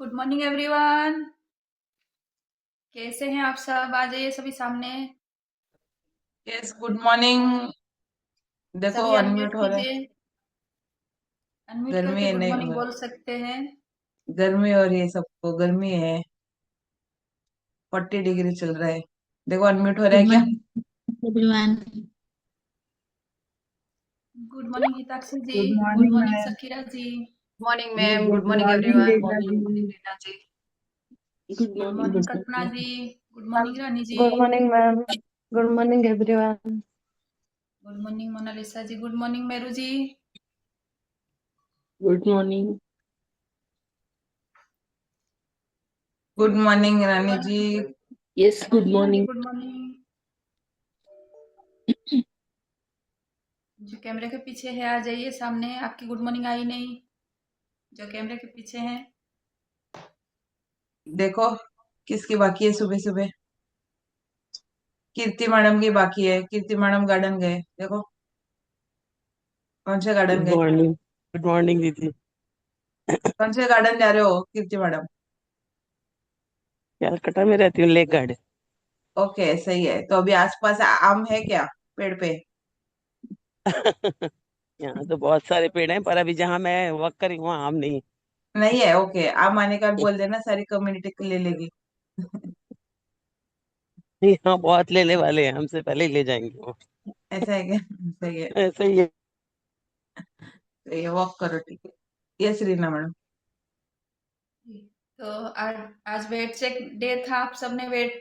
Good morning everyone. कैसे हैं आप सब? आ जाइए सभी सामने। Yes, good morning. देखो सभी अनम्यूट अनम्यूट हो रहा है। कीजिए। अनम्यूट गर्मी करके है, गुड नहीं मॉर्निंग हो रहा। बोल सकते हैं। गर्मी हो रही है, सबको गर्मी है। 40 डिग्री चल रहा है। देखो अनम्यूट हो रहा गुड है क्या? Morning everyone. Good morning Hitakshi ji. Good good morning morning ma'am. Sakira ji. Morning ma'am. Good good morning morning everyone. Rita good morning ji. Reena ji. Good good morning morning Kalpana ji. Good morning Rani ji. Good morning ma'am. Good morning everyone. Good morning Monalisa ji. Good morning Meru ji. Good morning. Good morning Rani ji. Yes, good Meena ji morning. Good morning. जो कैमरे के पीछे है आ जाइए सामने। आपकी good morning I नहीं, जो कैमरे के पीछे हैं। देखो किसकी बाकी है सुबह सुबह। कीर्ति मैडम की बाकी है। कीर्ति मैडम गार्डन गए। देखो कौन से गार्डन गुड गए। मॉर्निंग। गुड मॉर्निंग दीदी। कौन से गार्डन जा रहे हो कीर्ति मैडम? कलकत्ता में रहती हूँ, लेक गार्डन। ओके, सही है। तो अभी आसपास आम है क्या पेड़ पे? यहाँ तो बहुत सारे पेड़ हैं, पर अभी जहाँ मैं वर्क करी हूँ वहाँ आम नहीं। नहीं है? ओके, आम आने का बोल देना, सारी कम्युनिटी को ले लेगी। यहाँ बहुत लेने वाले हैं, हमसे पहले ही ले जाएंगे वो। ऐसा है क्या? सही है। ऐसे ही है। तो ये वॉक करो, ठीक है। Yes Reena madam. तो आज आज वेट चेक डे था। आप सबने वेट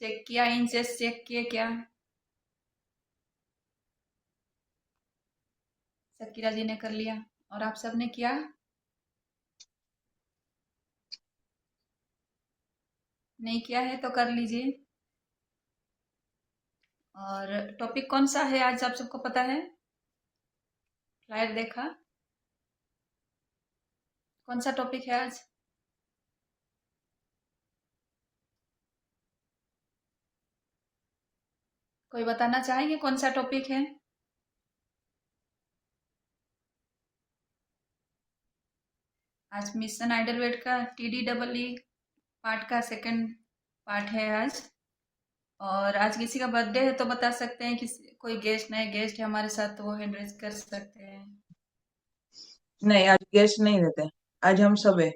चेक किया? इंचेस चेक किए क्या? शकीरा जी ने कर लिया और आप सबने किया? नहीं किया है तो कर लीजिए। और टॉपिक कौन सा है आज, आप सबको पता है? फ्लायर देखा? कौन सा टॉपिक है आज? कोई बताना चाहेंगे कौन सा टॉपिक है? आज मिशन आइडल वेट का TDEE पार्ट का सेकंड पार्ट है आज। और आज किसी का बर्थडे है तो बता सकते हैं। किसी कोई गेस्ट, नए गेस्ट है हमारे साथ तो वो हैंड रेज कर सकते हैं। नहीं, आज गेस्ट नहीं रहते। आज हम सब है।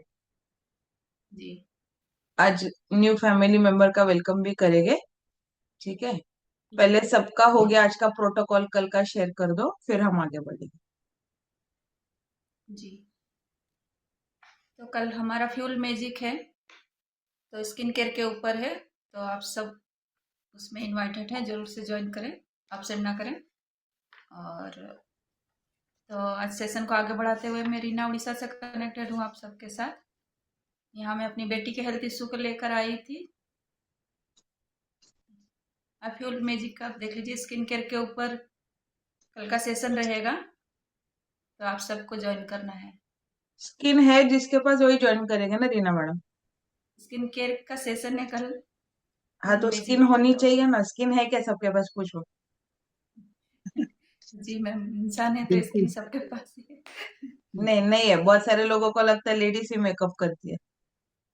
जी आज न्यू फैमिली मेंबर का वेलकम भी करेंगे। ठीक है। पहले सबका हो गया आज का प्रोटोकॉल, कल का शेयर कर दो, फिर हम आगे बढ़ेंगे। जी। तो कल हमारा फ्यूल मैजिक है, तो स्किन केयर के ऊपर है। तो आप सब उसमें इनवाइटेड हैं, जरूर से ज्वाइन करें, एब्सेंट ना करें। और तो आज सेशन को आगे बढ़ाते हुए मैं रीना उड़ीसा से कनेक्टेड हूँ आप सबके साथ। यहाँ मैं अपनी बेटी के हेल्थ इशू को लेकर आई थी। आप फ्यूल मैजिक का देख लीजिए, स्किन केयर के ऊपर कल का सेशन रहेगा, तो आप सबको ज्वाइन करना है। स्किन है जिसके पास वही ज्वाइन करेंगे ना रीना मैडम? स्किन केयर का सेशन है कल, हाँ, फ्यूल तो स्किन मैजिक का। होनी तो चाहिए ना। स्किन है क्या सबके पास? पूछो। जी मैम, इंसान है तो बिल्कुल। स्किन सबके पास ही है। नहीं, नहीं है। बहुत सारे लोगों को लगता है लेडीज ही मेकअप करती है।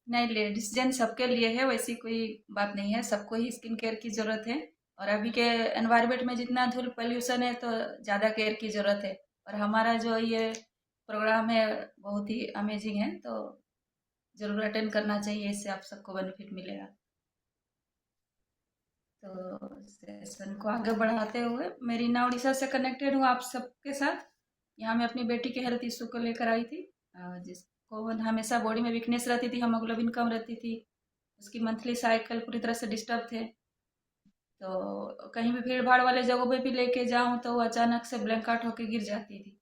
नहीं, लेडीज जेंट्स सबके लिए है, वैसी कोई बात नहीं है। सबको ही स्किन केयर की जरूरत है। और अभी के एनवायरनमेंट में जितना धूल पोल्यूशन है तो ज़्यादा केयर की जरूरत है। और हमारा जो ये प्रोग्राम है बहुत ही अमेजिंग है, तो जरूर अटेंड करना चाहिए, इससे आप सबको बेनिफिट मिलेगा। तो सेशन को आगे बढ़ाते हुए मैं रीना उड़ीसा से कनेक्टेड हूँ आप सबके साथ। यहाँ मैं अपनी बेटी के हेल्थ इशू को लेकर आई थी, जिसको हमेशा बॉडी में वीकनेस रहती थी, हीमोग्लोबिन कम रहती थी, उसकी मंथली साइकिल पूरी तरह से डिस्टर्ब थे। तो कहीं भी भीड़ भाड़ वाले जगहों पे भी लेके जाऊँ तो वो अचानक से ब्लैंक आउट होकर गिर जाती थी।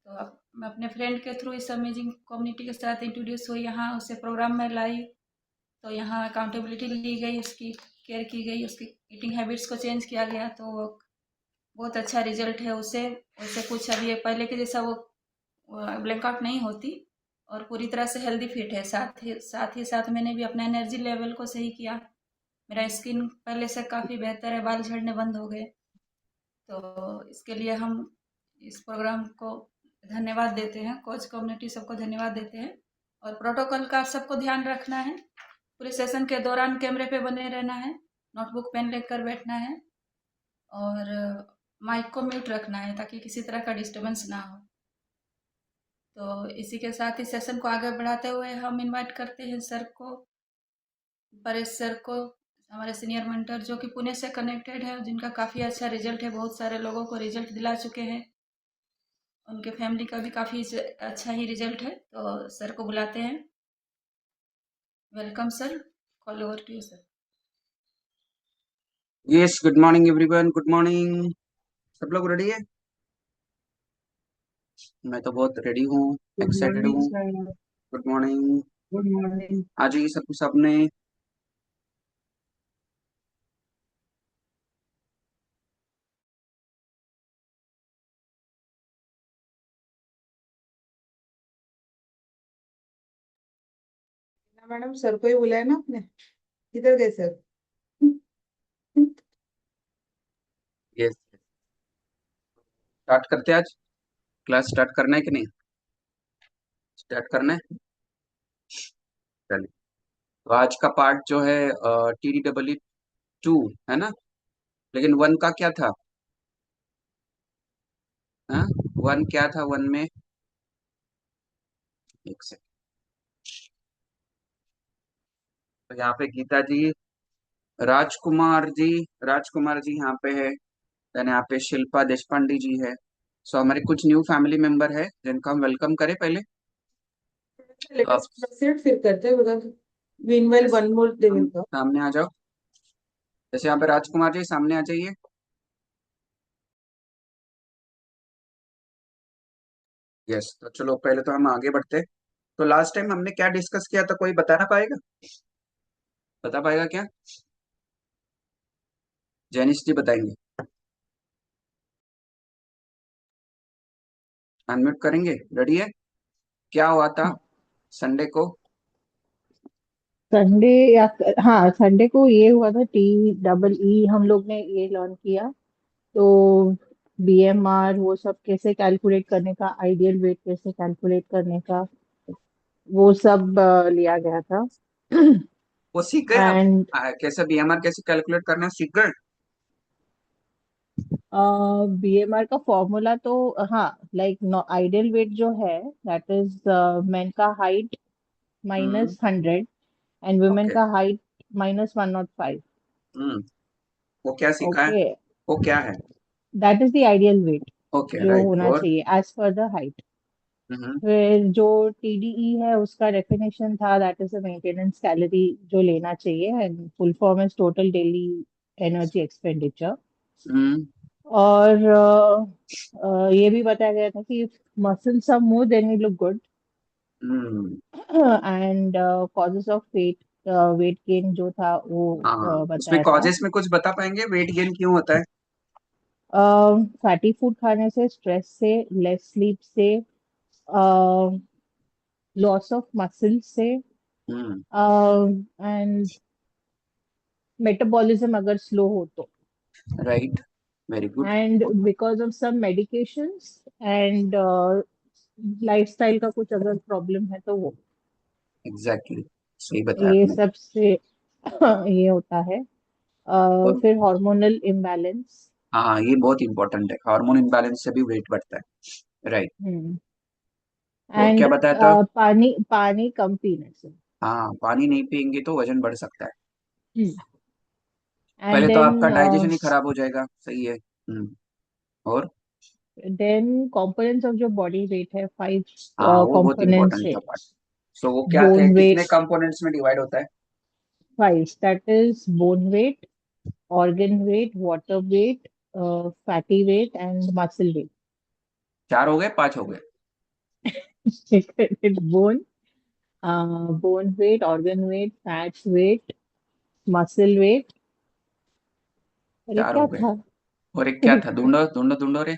तो अब मैं अपने फ्रेंड के थ्रू इस अमेजिंग कम्युनिटी के साथ इंट्रोड्यूस हुई, यहाँ उसे प्रोग्राम में लाई। तो यहाँ अकाउंटेबिलिटी ली गई, उसकी केयर की गई, उसकी ईटिंग हैबिट्स को चेंज किया गया। तो वो बहुत अच्छा रिजल्ट है उसे। वैसे कुछ अभी पहले के जैसा वो ब्लैंकआउट नहीं होती और पूरी तरह से हेल्दी फिट है। साथ ही साथ मैंने भी अपना एनर्जी लेवल को सही किया। मेरा स्किन पहले से काफ़ी बेहतर है, बाल झड़ने बंद हो गए। तो इसके लिए हम इस प्रोग्राम को धन्यवाद देते हैं, कोच कम्युनिटी सबको धन्यवाद देते हैं। और प्रोटोकॉल का सबको ध्यान रखना है। पूरे सेशन के दौरान कैमरे पे बने रहना है, नोटबुक पेन लेकर बैठना है और माइक को म्यूट रखना है ताकि किसी तरह का डिस्टरबेंस ना हो। तो इसी के साथ ही सेशन को आगे बढ़ाते हुए हम इनवाइट करते हैं सर को, परेश सर को, हमारे सीनियर मेंटर जो कि पुणे से कनेक्टेड है, जिनका काफ़ी अच्छा रिजल्ट है, बहुत सारे लोगों को रिजल्ट दिला चुके हैं, उनके फैमिली का भी काफ़ी अच्छा ही रिजल्ट है। तो सर को बुलाते हैं। Welcome sir, call over to you sir. Yes, good morning everyone, good morning. सब लोग रेडी है? मैं तो बहुत रेडी हूँ, गुड एक्साइटेड मॉर्निंग हूँ। Sir. Good morning. Good morning. आ जाइए सबने। मैडम सर को ही बुलाया ना आपने? किधर गए सर? यस, स्टार्ट करते हैं आज। क्लास स्टार्ट करना है कि नहीं? स्टार्ट करना है, चलिए। तो आज का पार्ट जो है TDEE 2 है ना, लेकिन 1 का क्या था? हाँ, 1 क्या था? 1 में एक सेकंड। तो यहाँ पे गीता जी, राजकुमार जी, राजकुमार जी यहाँ पे है। देन यहाँ पे शिल्पा देशपांडे जी है। सो हमारे कुछ न्यू फैमिली मेंबर है जिनका हम वेलकम करें पहले। लेट तो आप अस प्रोसीड, फिर करते हैं because meanwhile one more they will come. सामने आ जाओ। जैसे यहाँ पे राजकुमार जी सामने आ जाइए। यस, तो चलो पहले तो हम आगे बढ़ते हैं। तो लास्ट टाइम हमने क्या डिस्कस किया था, कोई बताना पाएगा? बता पाएगा क्या? जैनिश जी बताएंगे, अनम्यूट करेंगे। रेडी है? क्या हुआ था हाँ, संडे को? संडे या हाँ, संडे को ये हुआ था, TEE हम लोग ने ये लर्न किया। तो BMR वो सब कैसे कैलकुलेट करने का, आइडियल वेट कैसे कैलकुलेट करने का, वो सब लिया गया था। वो सीख गए आप? एंड कैसे BMR कैसे कैलकुलेट करना सीख गए? BMR का फॉर्मूला तो हाँ, लाइक आइडियल वेट जो है, दैट इज मेन का height hmm. -100 and women okay. का हाइट -105। हम्म। वो क्या सीखा है? ओके, वो क्या है? That is the ideal weight okay, जो राइट। होना और चाहिए एज पर द हाइट। हम्म। फिर जो TDE है उसका डेफिनेशन था, that is a maintenance calorie जो लेना चाहिए, and full form is total daily energy expenditure. Hmm. और ये भी बताया गया था कि muscles are move then we look good, hmm. And causes of weight gain जो था वो हाँ, उसमें बताया था। कॉजेस में कुछ बता पाएंगे वेट गेन क्यों होता है? फैटी फूड खाने से, स्ट्रेस से, लेस स्लीप से, लॉस ऑफ मसल से, हम्म। एंड मेटाबॉलिज्म अगर स्लो हो तो, right, very good. And because of some medications, and lifestyle का कुछ अगर प्रॉब्लम है तो वो, एग्जैक्टली, सही बताया ये आपने। सब से ये होता है। और फिर हार्मोनल इम्बैलेंस। हाँ, ये बहुत इंपॉर्टेंट है, हार्मोन इम्बैलेंस से भी वेट बढ़ता है। राइट। और क्या एंड बताया था? पानी पानी कम पीने से। हाँ, पानी नहीं पियेंगे तो वजन बढ़ सकता है। एंड पहले तो आपका देन डाइजेशन ही खराब हो जाएगा, सही है। और कंपोनेंट्स ऑफ जो बॉडी वेट है, 5 हाँ, वो बहुत कंपोनेंट्स इंपॉर्टेंट है। था पार्ट। सो वो क्या थे, बोन कितने वेट, कंपोनेंट्स में डिवाइड होता है? 5, that is bone weight, organ weight, water weight, fatty weight, and muscle weight. 4 हो गए, 5 हो गए? Bone, bone weight, organ weight, fats weight, muscle weight. अरे 4 हो क्या गए। था? और एक क्या था? ढूंढो ढूंढो ढूंढो रे,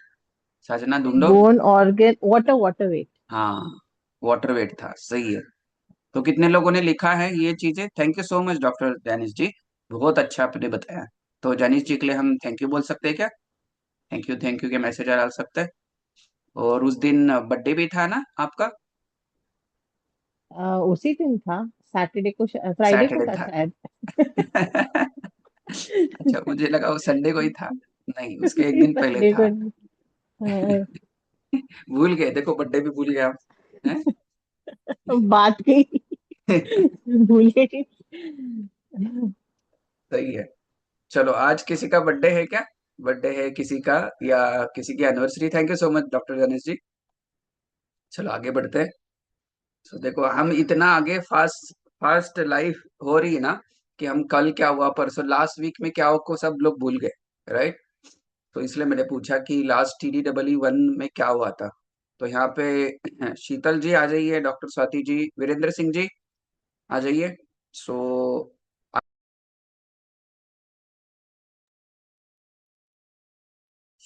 साजना ढूंढो। Bone, organ, water weight. हाँ, वाटर वेट था, सही है। तो कितने लोगों ने लिखा है ये चीजें? Thank you so much doctor Jainish ji, बहुत अच्छा आपने बताया। तो जैनिश जी के लिए हम थैंक यू बोल सकते हैं क्या? थैंक यू के मैसेज डाल सकते हैं। और उस दिन बर्थडे भी था ना आपका? उसी दिन था, सैटरडे को, फ्राइडे को सैटरडे था था। शायद। अच्छा, मुझे लगा वो संडे को ही था। नहीं, उसके एक दिन पहले संडे को था। नहीं। हाँ, भूल गए, देखो बर्थडे भी भूल गया। हैं? बात गई। भूल गई। सही है। चलो, आज किसी का बर्थडे है क्या? बर्थडे है किसी का, या किसी की anniversary? Thank you so much doctor Ganesh ji. चलो आगे बढ़ते हैं। तो देखो, हम इतना आगे फास्ट फास्ट लाइफ हो रही है ना, कि हम कल क्या हुआ, परसों, लास्ट वीक में क्या हुआ को सब लोग भूल गए। राइट। तो इसलिए मैंने पूछा कि लास्ट TD11 में क्या हुआ था। तो यहाँ पे शीतल जी आ जाइए, डॉक्टर स्वाति जी, वीरेंद्र सिंह जी आ जाइए। सो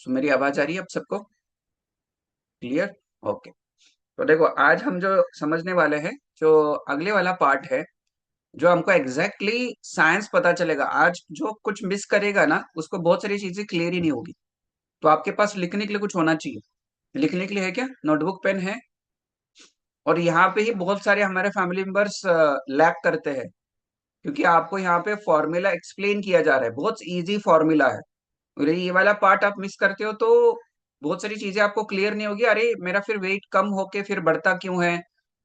मेरी आवाज आ रही है अब सबको क्लियर? ओके। तो देखो, आज हम जो समझने वाले हैं, जो अगले वाला पार्ट है, जो हमको एग्जैक्टली साइंस पता चलेगा। आज जो कुछ मिस करेगा ना, उसको बहुत सारी चीजें क्लियर ही नहीं होगी। तो आपके पास लिखने के लिए कुछ होना चाहिए। लिखने के लिए है क्या? नोटबुक पेन है? और यहाँ पे ही बहुत सारे हमारे फैमिली मेंबर्स लैक करते हैं, क्योंकि आपको यहाँ पे फॉर्मूला एक्सप्लेन किया जा रहा है, बहुत इजी फॉर्मूला है। और ये वाला पार्ट आप मिस करते हो तो बहुत सारी चीजें आपको क्लियर नहीं होगी। अरे, मेरा फिर वेट कम होके फिर बढ़ता क्यों है,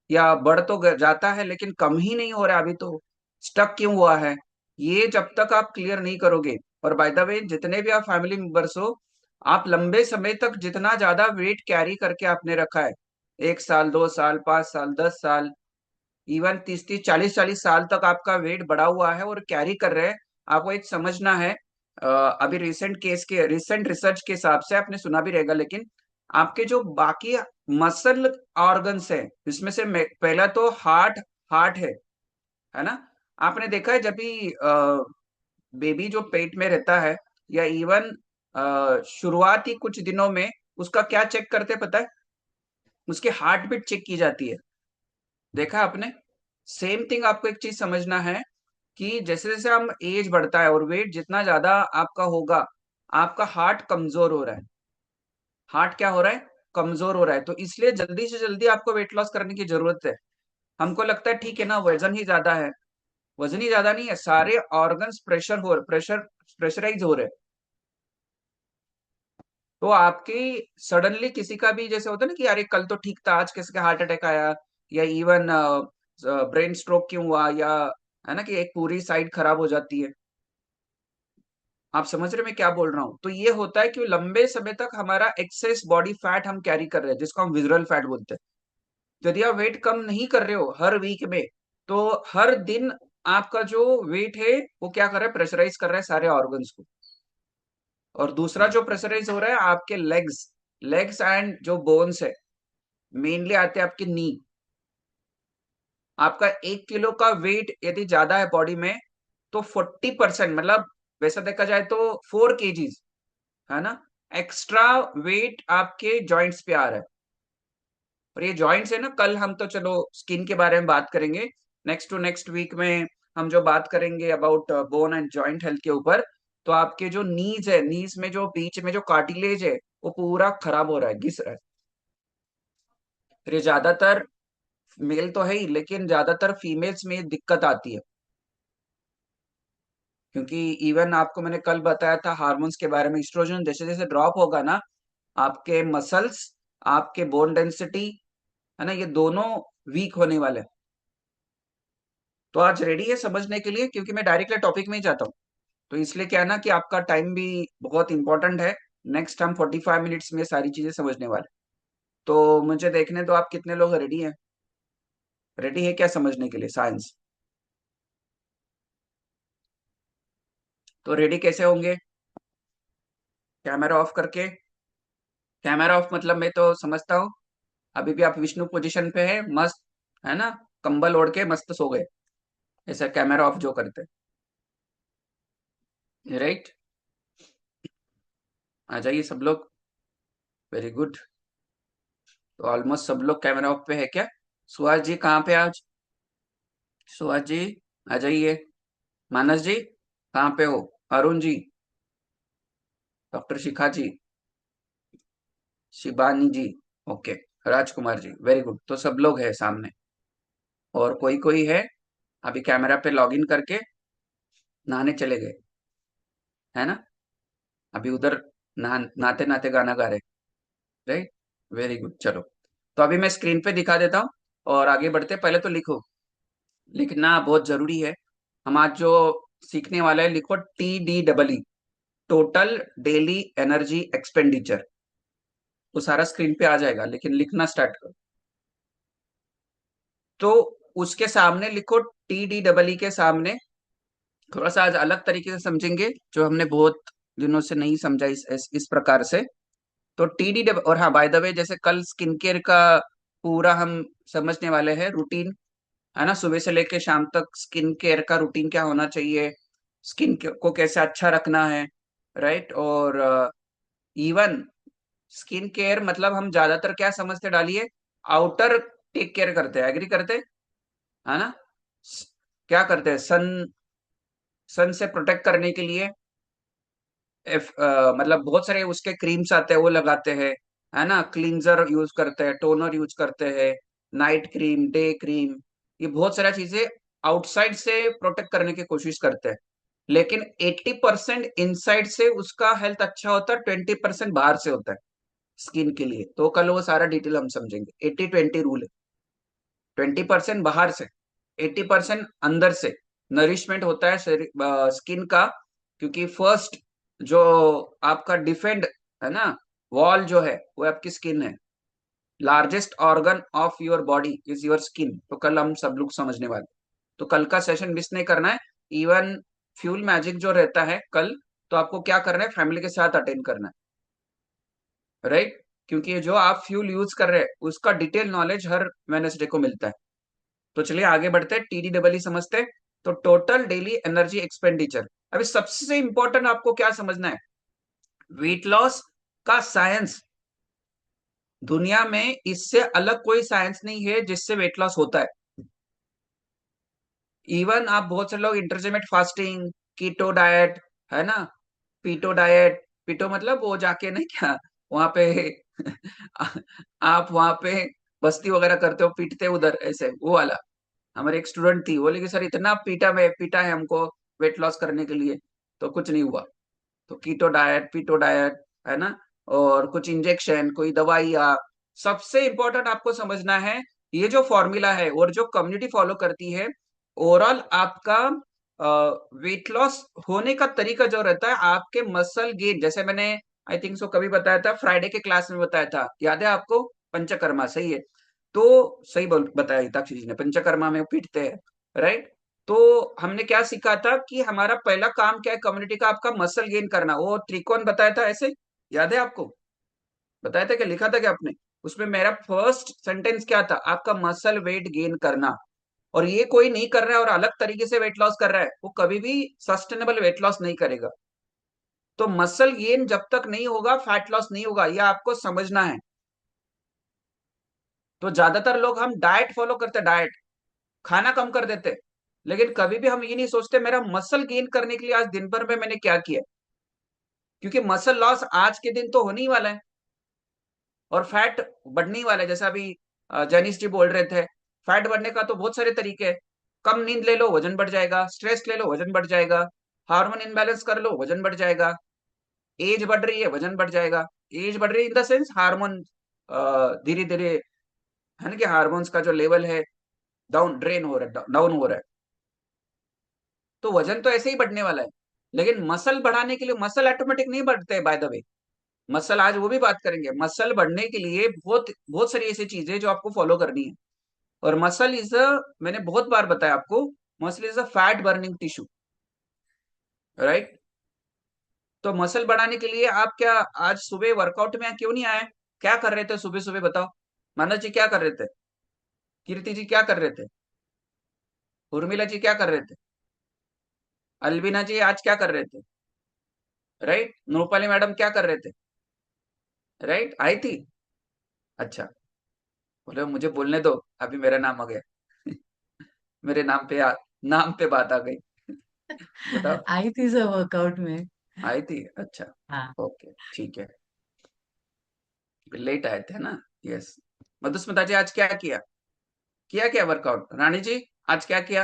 या बढ़ तो जाता है लेकिन कम ही नहीं हो रहा, अभी तो स्टक क्यों हुआ है। ये जब तक आप क्लियर नहीं करोगे, और बाय द वे, जितने भी आप फैमिली मेंबर्स हो, आप लंबे समय तक जितना ज्यादा वेट कैरी करके आपने रखा है, 1 साल, 2 साल, 5 साल, 10 साल, इवन 30 30 40 40 साल तक आपका वेट बढ़ा हुआ है और कैरी कर रहे हैं, आपको एक समझना है। अभी रिसेंट रिसर्च के हिसाब से आपने सुना भी रहेगा, लेकिन आपके जो बाकी मसल ऑर्गन्स है, इसमें से पहला तो हार्ट हार्ट है ना। आपने देखा है, जब भी बेबी जो पेट में रहता है, या इवन शुरुआती कुछ दिनों में, उसका क्या चेक करते हैं पता है? उसकी हार्ट बीट चेक की जाती है। देखा आपने? सेम थिंग आपको एक चीज समझना है, कि जैसे जैसे हम एज बढ़ता है और वेट जितना ज्यादा आपका होगा, आपका हार्ट कमजोर हो रहा है। हार्ट क्या हो रहा है? कमजोर हो रहा है। तो इसलिए जल्दी से जल्दी आपको वेट लॉस करने की जरूरत है। हमको लगता है ठीक है ना, वजन ही ज्यादा है। वजन ही ज्यादा नहीं है, सारे ऑर्गन्स प्रेशराइज हो रहे हैं। तो आपकी सडनली किसी का भी जैसे होता है ना, कि अरे कल तो ठीक था, आज किसी का हार्ट अटैक आया, या इवन ब्रेन स्ट्रोक क्यों हुआ, या है ना, कि एक पूरी साइड खराब हो जाती है। आप समझ रहे मैं क्या बोल रहा हूं? तो ये होता है कि लंबे समय तक हमारा एक्सेस बॉडी फैट हम कैरी कर रहे हैं, जिसको हम विजुअल फैट बोलते हैं। तो यदि आप वेट कम नहीं कर रहे हो हर वीक में, तो हर दिन आपका जो वेट है, वो क्या कर रहा है? प्रेशराइज कर रहा है सारे ऑर्गन्स को। और दूसरा जो प्रेशराइज हो रहा है, आपके लेग्स लेग्स एंड जो बोन्स है, मेनली आते हैं आपके नी। आपका 1 किलो का वेट यदि ज्यादा है बॉडी में, तो 40%, मतलब वैसा देखा जाए तो 4 kgs, है ना, एक्स्ट्रा वेट आपके जॉइंट्स पे आ रहा है। और ये जॉइंट्स है ना, कल हम तो चलो स्किन के बारे में बात करेंगे, नेक्स्ट टू नेक्स्ट वीक में हम जो बात करेंगे about bone and joint health के ऊपर। तो आपके जो नीज है, नीज में जो बीच में जो कार्टिलेज है, वो पूरा खराब हो रहा है, घिस रहा है। फिर ये ज्यादातर मेल तो है ही, लेकिन ज्यादातर फीमेल्स में ये दिक्कत आती है, क्योंकि इवन आपको मैंने कल बताया था हार्मोन्स के बारे में, एस्ट्रोजन जैसे जैसे ड्रॉप होगा ना, आपके मसल्स, आपके बोन डेंसिटी, है ना, ये दोनों वीक होने वाले हैं। तो आज रेडी है समझने के लिए, क्योंकि मैं डायरेक्टली टॉपिक में ही जाता हूँ। तो इसलिए क्या है ना, कि आपका टाइम भी बहुत इंपॉर्टेंट है। नेक्स्ट हम 45 मिनट्स में सारी चीजें समझने वाले। तो मुझे देखने दो, आप कितने लोग रेडी हैं? रेडी है क्या समझने के लिए साइंस? तो रेडी कैसे होंगे? कैमरा ऑफ करके। कैमरा ऑफ मतलब मैं तो समझता हूँ अभी भी आप विष्णु पोजीशन पे है, मस्त, है ना, कंबल ओढ़ के मस्त सो गए, ऐसा कैमरा ऑफ जो करते हैं, राइट। आ जाइए सब लोग। Very good. तो ऑलमोस्ट सब लोग कैमरा ऑफ पे है क्या? सुहास जी कहाँ पे आज? सुहास जी आ जाइए। मानस जी कहाँ पे हो? अरुण जी, डॉक्टर शिखा जी, शिबानी जी, okay, Rajkumar ji, very good. तो सब लोग है सामने। और कोई कोई है अभी कैमरा पे लॉगिन करके नहाने चले गए, है ना? अभी उधर नहाते नहाते गाना गा रहे, राइट? वेरी गुड, चलो। तो अभी मैं स्क्रीन पे दिखा देता हूँ और आगे बढ़ते हैं। पहले तो लिखो, लिखना बहुत जरूरी है। हम आज जो सीखने वाले हैं, लिखो TDEE, total daily energy expenditure. वो सारा स्क्रीन पे आ जाएगा, लेकिन लिखना स्टार्ट करो। तो उसके सामने लिखो TDEE के सामने, थोड़ा सा आज अलग तरीके से समझेंगे, जो हमने बहुत दिनों से नहीं समझा इस प्रकार से। तो TDEE, और हाँ बाय द वे, जैसे कल स्किन केयर का पूरा हम समझने वाले हैं रूटीन, है ना? सुबह से लेके शाम तक स्किन केयर का रूटीन क्या होना चाहिए, स्किन को कैसे अच्छा रखना है, राइट? और इवन स्किन केयर मतलब हम ज्यादातर क्या समझते, डालिए, आउटर टेक केयर करते हैं, एग्री करते हैं, है ना? क्या करते हैं, सन सन से प्रोटेक्ट करने के लिए मतलब बहुत सारे उसके क्रीम्स आते हैं, वो लगाते हैं, है ना? क्लींजर यूज करते हैं, टोनर यूज करते हैं, नाइट क्रीम, डे क्रीम, ये बहुत सारी चीजें आउटसाइड से प्रोटेक्ट करने की कोशिश करते हैं। लेकिन 80% इनसाइड से उसका हेल्थ अच्छा होता है, 20% बाहर से होता है स्किन के लिए। तो कल वो सारा डिटेल हम समझेंगे। 80-20 रूल है, 20% बाहर से, 80% अंदर से नरिशमेंट होता है स्किन का। क्योंकि फर्स्ट जो आपका डिफेंड, है ना, वॉल जो है वो आपकी स्किन है। Largest organ of your body is your skin. तो कल हम सब लोग समझने वाले, तो कल का सेशन मिस नहीं करना है। इवन फ्यूल मैजिक जो रहता है कल, तो आपको क्या करना है, फैमिली के साथ अटेंड करना है, राइट? क्योंकि जो आप फ्यूल यूज कर रहे हैं उसका डिटेल नॉलेज हर वेडनेसडे को मिलता है। तो चलिए आगे बढ़ते हैं, TDEE समझते हैं। तो टोटल डेली एनर्जी एक्सपेंडिचर। अभी सबसे इंपॉर्टेंट आपको क्या समझना है, वेट लॉस का साइंस। दुनिया में इससे अलग कोई साइंस नहीं है जिससे वेट लॉस होता है। इवन आप बहुत से लोग इंटरमिटेंट फास्टिंग, कीटो डाइट, है ना, पीटो डाइट, पीटो मतलब वो जाके नहीं क्या वहां पे आप वहां पे बस्ती वगैरह करते हो, पीटते हो उधर, ऐसे वो वाला। हमारे एक स्टूडेंट थी, बोले कि सर इतना पीटा है हमको वेट लॉस करने के लिए, तो कुछ नहीं हुआ। तो कीटो डाइट, पीटो डाइट, है ना, और कुछ इंजेक्शन, कोई दवाइयाँ। सबसे इंपॉर्टेंट आपको समझना है, ये जो फॉर्मूला है और जो कम्युनिटी फॉलो करती है, ओवरऑल आपका वेट लॉस होने का तरीका जो रहता है, आपके मसल गेन, जैसे मैंने आई थिंक सो कभी बताया था, फ्राइडे के क्लास में बताया था, याद है आपको? पंचकर्मा, सही है। तो सही बोल बताया हिताक्षी जी ने, पंचकर्मा में पीटते हैं, राइट? तो हमने क्या सीखा था कि हमारा पहला काम क्या है कम्युनिटी का, आपका मसल गेन करना। वो त्रिकोण बताया था ऐसे, याद है आपको? बताया था क्या, लिखा था क्या आपने? उसमें मेरा फर्स्ट सेंटेंस क्या था, आपका मसल वेट गेन करना। और ये कोई नहीं कर रहा है और अलग तरीके से वेट लॉस कर रहा है, वो कभी भी सस्टेनेबल वेट लॉस नहीं करेगा। तो मसल गेन जब तक नहीं होगा, फैट लॉस नहीं होगा, यह आपको समझना है। तो ज्यादातर लोग हम डाइट फॉलो करते, डाइट, खाना कम कर देते, लेकिन कभी भी हम ये नहीं सोचते मेरा मसल गेन करने के लिए आज दिन भर में मैंने क्या किया। क्योंकि मसल लॉस आज के दिन तो होने ही वाला है और फैट बढ़ने ही वाला है। जैसा अभी जैनिस जी बोल रहे थे, फैट बढ़ने का तो बहुत सारे तरीके हैं। कम नींद ले लो, वजन बढ़ जाएगा, स्ट्रेस ले लो, वजन बढ़ जाएगा, हार्मोन इनबैलेंस कर लो, वजन बढ़ जाएगा, एज बढ़ रही है, वजन बढ़ जाएगा। एज बढ़ रही है इन द सेंस हार्मोन धीरे धीरे, है ना, कि हार्मोन्स का जो लेवल है ड्रेन हो रहा है, डाउन हो रहा है। तो वजन तो ऐसे ही बढ़ने वाला है। लेकिन मसल बढ़ाने के लिए, मसल ऑटोमेटिक नहीं बढ़ते बाय द वे। मसल आज वो भी बात करेंगे, मसल बढ़ने के लिए बहुत बहुत सारी ऐसी चीजें जो आपको फॉलो करनी है। और मसल इज अ, मैंने बहुत बार बताया आपको, muscle is a fat burning tissue, right? तो मसल बढ़ाने के लिए आप क्या आज सुबह वर्कआउट में क्यों नहीं आए? क्या कर रहे थे सुबह सुबह, बताओ। मानव जी क्या कर रहे थे? कीर्ति जी क्या कर रहे थे? उर्मिला जी क्या कर रहे थे? अलविना जी आज क्या कर रहे थे? राइट? नूपाली मैडम क्या कर रहे थे? राइट, आई थी। अच्छा, बोले मुझे बोलने दो, अभी मेरा नाम आ गया। मेरे नाम पे बात आ गई। बताओ। आई थी सर वर्कआउट में। आई थी, अच्छा, हाँ। ओके, ठीक है। लेट आए थे ना, यस। मधुस्मिता जी आज क्या किया? किया क्या वर्कआउट? रानी जी आज क्या किया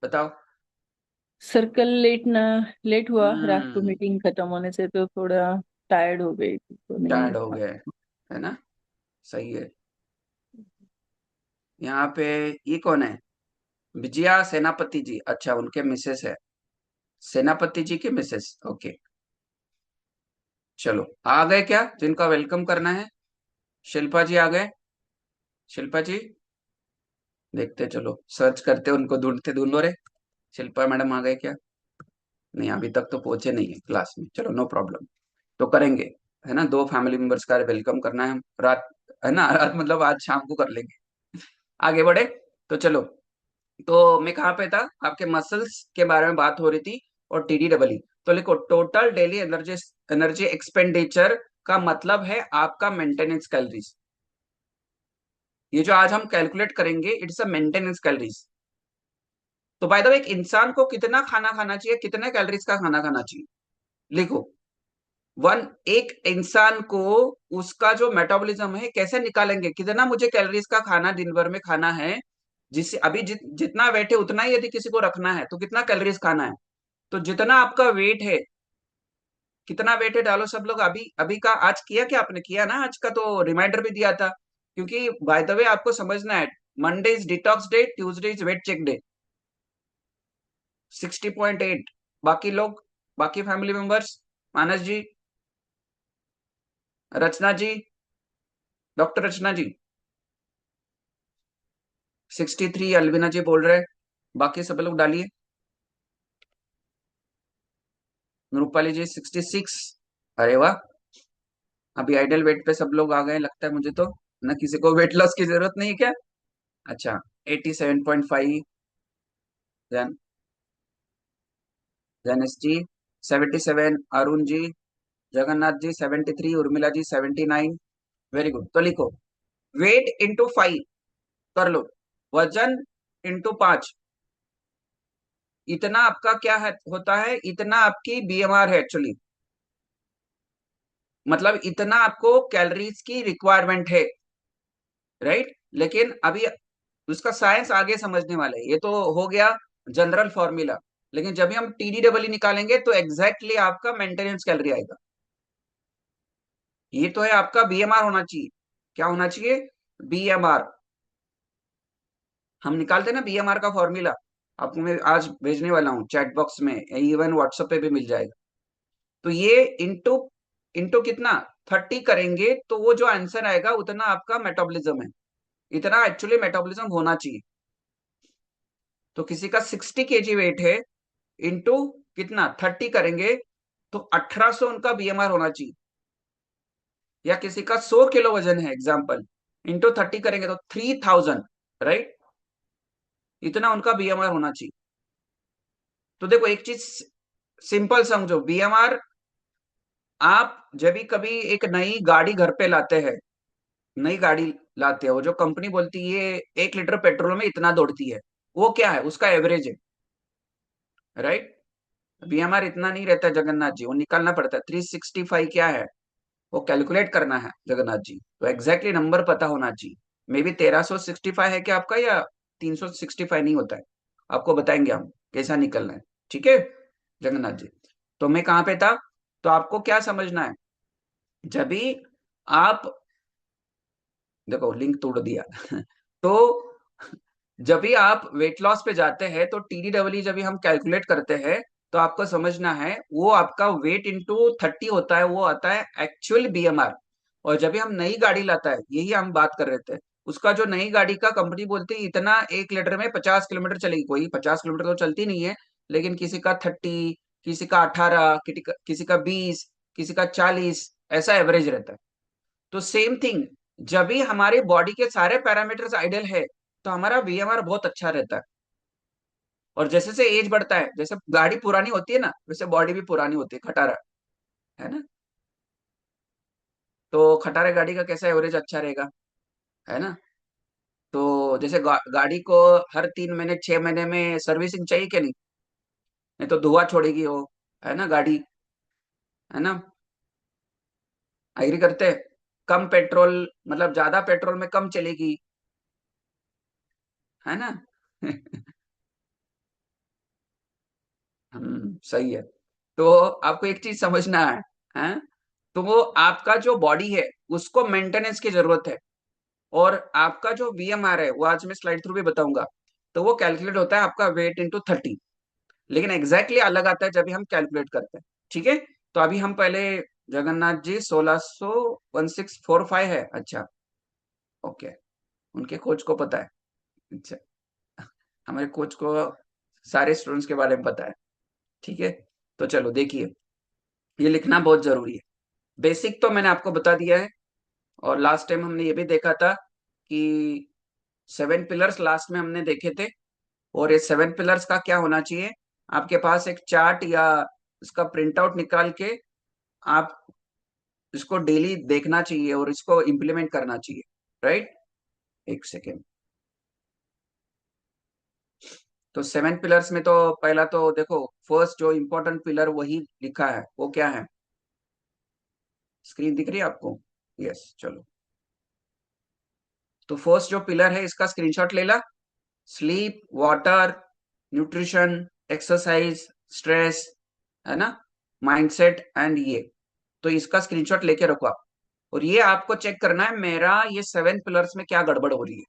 बताओ? सर कल लेट हुआ रात को हम्म, मीटिंग खत्म होने से, तो थोड़ा टायर्ड हो गई थी, तो नहीं टायर्ड हो हो पाया। गए, है ना? सही है। यहाँ पे ये कौन है? विजया सेनापति जी, अच्छा उनके मिसेस है, सेनापति जी के मिसेस, ओके। चलो आ गए क्या जिनका वेलकम करना है? शिल्पा जी आ गए? शिल्पा जी देखते, चलो सर्च करते उनको, ढूंढते ढूंढो रे। शिल्पा मैडम आ गए क्या? नहीं अभी तक तो पहुंचे नहीं है क्लास में, चलो नो प्रॉब्लम, तो करेंगे, है ना? दो फैमिली मेंबर्स का वेलकम करना है हम रात, है ना? रात मतलब आज शाम को कर लेंगे। आगे बढ़े, तो चलो। तो मैं कहाँ पे था? आपके मसल्स के बारे में बात हो रही थी और TDEE। तो लिखो total daily energy, energy expenditure का मतलब है आपका मेंटेनेंस कैलोरीज। ये जो आज हम कैलकुलेट करेंगे इट्स अ मेंटेनेंस कैलोरीज। तो बाय द वे एक इंसान को कितना खाना खाना चाहिए, कितने कैलोरीज का खाना खाना चाहिए? लिखो वन, एक इंसान को उसका जो मेटाबॉलिज्म है कैसे निकालेंगे, कितना मुझे कैलोरीज का खाना दिन भर में खाना है, जिससे अभी जितना वेट है उतना ही यदि किसी को रखना है तो कितना कैलोरीज खाना है। तो जितना आपका वेट है, कितना वेट है डालो सब लोग। अभी अभी का आज किया क्या आपने? किया ना आज का? तो रिमाइंडर भी दिया था, क्योंकि बाय द वे आपको समझना है, Monday is detox day, Tuesday is weight check day. 60.8। बाकी लोग, बाकी family members, Manas ji, Rachna ji, doctor Rachna ji 63, Alvina ji बोल रहे, बाकी सब लोग डालिए। रूपाली जी 66, अरे वाह, अभी आइडल वेट पे सब लोग आ गए लगता है मुझे तो, ना किसी को वेट लॉस की जरूरत नहीं है क्या? अच्छा 87.5, जन जनेश जी 77, अरुण जी, जगन्नाथ जी 73, उर्मिला जी 79, वेरी गुड। तो लिखो वेट इंटू 5 कर लो, वजन इंटू 5, इतना आपका क्या है होता है, इतना आपकी BMR है एक्चुअली, मतलब इतना आपको कैलोरीज की रिक्वायरमेंट है, राइट? लेकिन अभी उसका साइंस आगे समझने वाले हैं, ये तो हो गया जनरल फॉर्मूला, लेकिन जब भी हम TDEE निकालेंगे तो एग्जैक्टली आपका मेंटेनेंस कैलोरी आएगा। ये तो है आपका BMR होना चाहिए, क्या होना चाहिए? BMR। हम निकालते हैं ना BMR का फॉर्मूला, आपको मैं आज भेजने वाला हूँ चैट बॉक्स में, इवन व्हाट्सएप पे भी मिल जाएगा। तो ये इंटू इंटू कितना 30 करेंगे तो वो जो आंसर आएगा उतना आपका मेटाबॉलिज्म है, इतना एक्चुअली मेटाबॉलिज्म होना चाहिए। तो किसी का 60 kg वेट है, इंटू कितना 30 करेंगे तो 1800 उनका BMR होना चाहिए। या किसी का 100 किलो वजन है एग्जाम्पल, इंटू 30 करेंगे तो 3000, राइट? इतना उनका BMR होना चाहिए। तो देखो एक चीज सिंपल समझो, BMR, आप जब भी कभी एक नई गाड़ी घर पे लाते हैं, नई गाड़ी लाते हो, जो कंपनी बोलती है ये 1 लीटर पेट्रोल में इतना दौड़ती है, वो क्या है? उसका एवरेज है, राइट? BMR इतना नहीं रहता है जगन्नाथ जी, वो निकालना पड़ता है। 365 क्या है वो कैलकुलेट करना है जगन्नाथ जी, तो एग्जैक्टली नंबर पता होना चाहिए। मे बी 1365 है क्या आपका, या 365 नहीं होता है, आपको बताएंगे हम कैसा निकलना है, ठीक है जगन्नाथ जी? तो मैं कहाँ पे था? तो आपको क्या समझना है, जब भी आप, देखो लिंक तोड़ दिया तो जब भी आप वेट लॉस पे जाते हैं तो TDEE जब भी हम कैलकुलेट करते हैं तो आपको समझना है वो आपका वेट इंटू 30 होता है, वो आता है एक्चुअल BMR। और जब भी हम नई गाड़ी लाता है, यही हम बात कर रहे थे, उसका जो नई गाड़ी का कंपनी बोलती है इतना 1 लीटर में 50 किलोमीटर चलेगी, कोई 50 किलोमीटर तो चलती नहीं है, लेकिन किसी का 30, किसी का 18, किसी का 20, किसी का 40, ऐसा एवरेज रहता है। तो सेम थिंग, जब भी हमारे बॉडी के सारे पैरामीटर्स आइडियल है तो हमारा BMR बहुत अच्छा रहता है। और जैसे से एज बढ़ता है, जैसे गाड़ी पुरानी होती है ना, वैसे बॉडी भी पुरानी होती है, खटारा, है ना? तो खटारे गाड़ी का कैसा एवरेज अच्छा रहेगा, है ना? तो जैसे गाड़ी को हर 3 महीने 6 महीने में सर्विसिंग चाहिए क्या? नहीं, नहीं तो धुआं छोड़ेगी वो, है ना गाड़ी, है ना? एग्री करते हैं? कम पेट्रोल, मतलब ज्यादा पेट्रोल में कम चलेगी, है ना? सही है। तो आपको एक चीज समझना है? तो वो आपका जो बॉडी है उसको मेंटेनेंस की जरूरत है, और आपका जो VMR है वो आज मैं स्लाइड थ्रू भी बताऊंगा, तो वो कैलकुलेट होता है आपका वेट इंटू 30, लेकिन एग्जैक्टली अलग आता है जब भी हम कैलकुलेट करते हैं। ठीक है, तो अभी हम पहले जगन्नाथ जी 1645 है, अच्छा, ओके, उनके कोच को पता है, अच्छा, हमारे कोच को सारे स्टूडेंट्स के बारे में पता है। ठीक है, तो चलो देखिए, ये लिखना बहुत जरूरी है। बेसिक तो मैंने आपको बता दिया है, और लास्ट टाइम हमने ये भी देखा था कि 7 पिलर्स लास्ट में हमने देखे थे, और ये 7 पिलर्स का क्या होना चाहिए, आपके पास एक चार्ट या इसका प्रिंट आउट निकाल के आप इसको डेली देखना चाहिए और इसको इम्प्लीमेंट करना चाहिए, राइट? एक सेकेंड। तो 7 पिलर्स में तो पहला तो देखो, फर्स्ट जो इम्पोर्टेंट पिलर वही लिखा है, वो क्या है? स्क्रीन दिख रही है आपको? यस, चलो। तो फर्स्ट जो पिलर है इसका स्क्रीनशॉट ले ला। Sleep, water, nutrition, exercise, stress, है ना, माइंडसेट एंड ये, तो इसका स्क्रीनशॉट लेके रखो आप। और ये आपको चेक करना है मेरा ये 7 पिलर्स में क्या गड़बड़ हो रही है।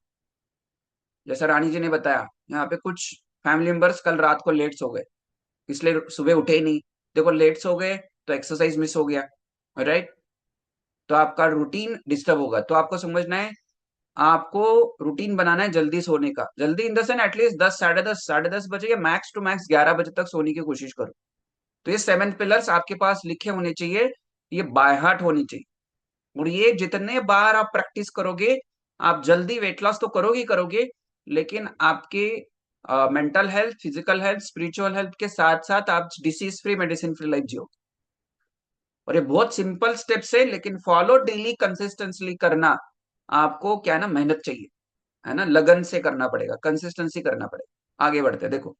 जैसा रानी जी ने बताया, यहाँ पे कुछ फैमिली मेंबर्स कल रात को लेट सो गए, इसलिए सुबह उठे ही नहीं। देखो, लेट सो गए तो एक्सरसाइज मिस हो गया, राइट? तो आपका रूटीन डिस्टर्ब होगा। तो आपको समझना है, आपको रूटीन बनाना है जल्दी सोने का। जल्दी इन द सेंस एटलीस्ट 10, साढ़े दस बजे, या मैक्स टू मैक्स 11 बजे तक सोने की कोशिश करो। तो ये 7 पिलर्स आपके पास लिखे होने चाहिए, ये बाय हार्ट होनी चाहिए। और ये जितने बार आप प्रैक्टिस करोगे, आप जल्दी वेट लॉस तो करोगे ही करोगे, लेकिन आपके mental health, physical health, spiritual health के साथ साथ आप disease free, medicine free life जियो। और ये बहुत सिंपल स्टेप्स है, लेकिन फॉलो डेली कंसिस्टेंटली करना। आपको क्या है ना, मेहनत चाहिए, है ना, लगन से करना पड़ेगा, कंसिस्टेंसी करना पड़ेगा। आगे बढ़ते हैं, देखो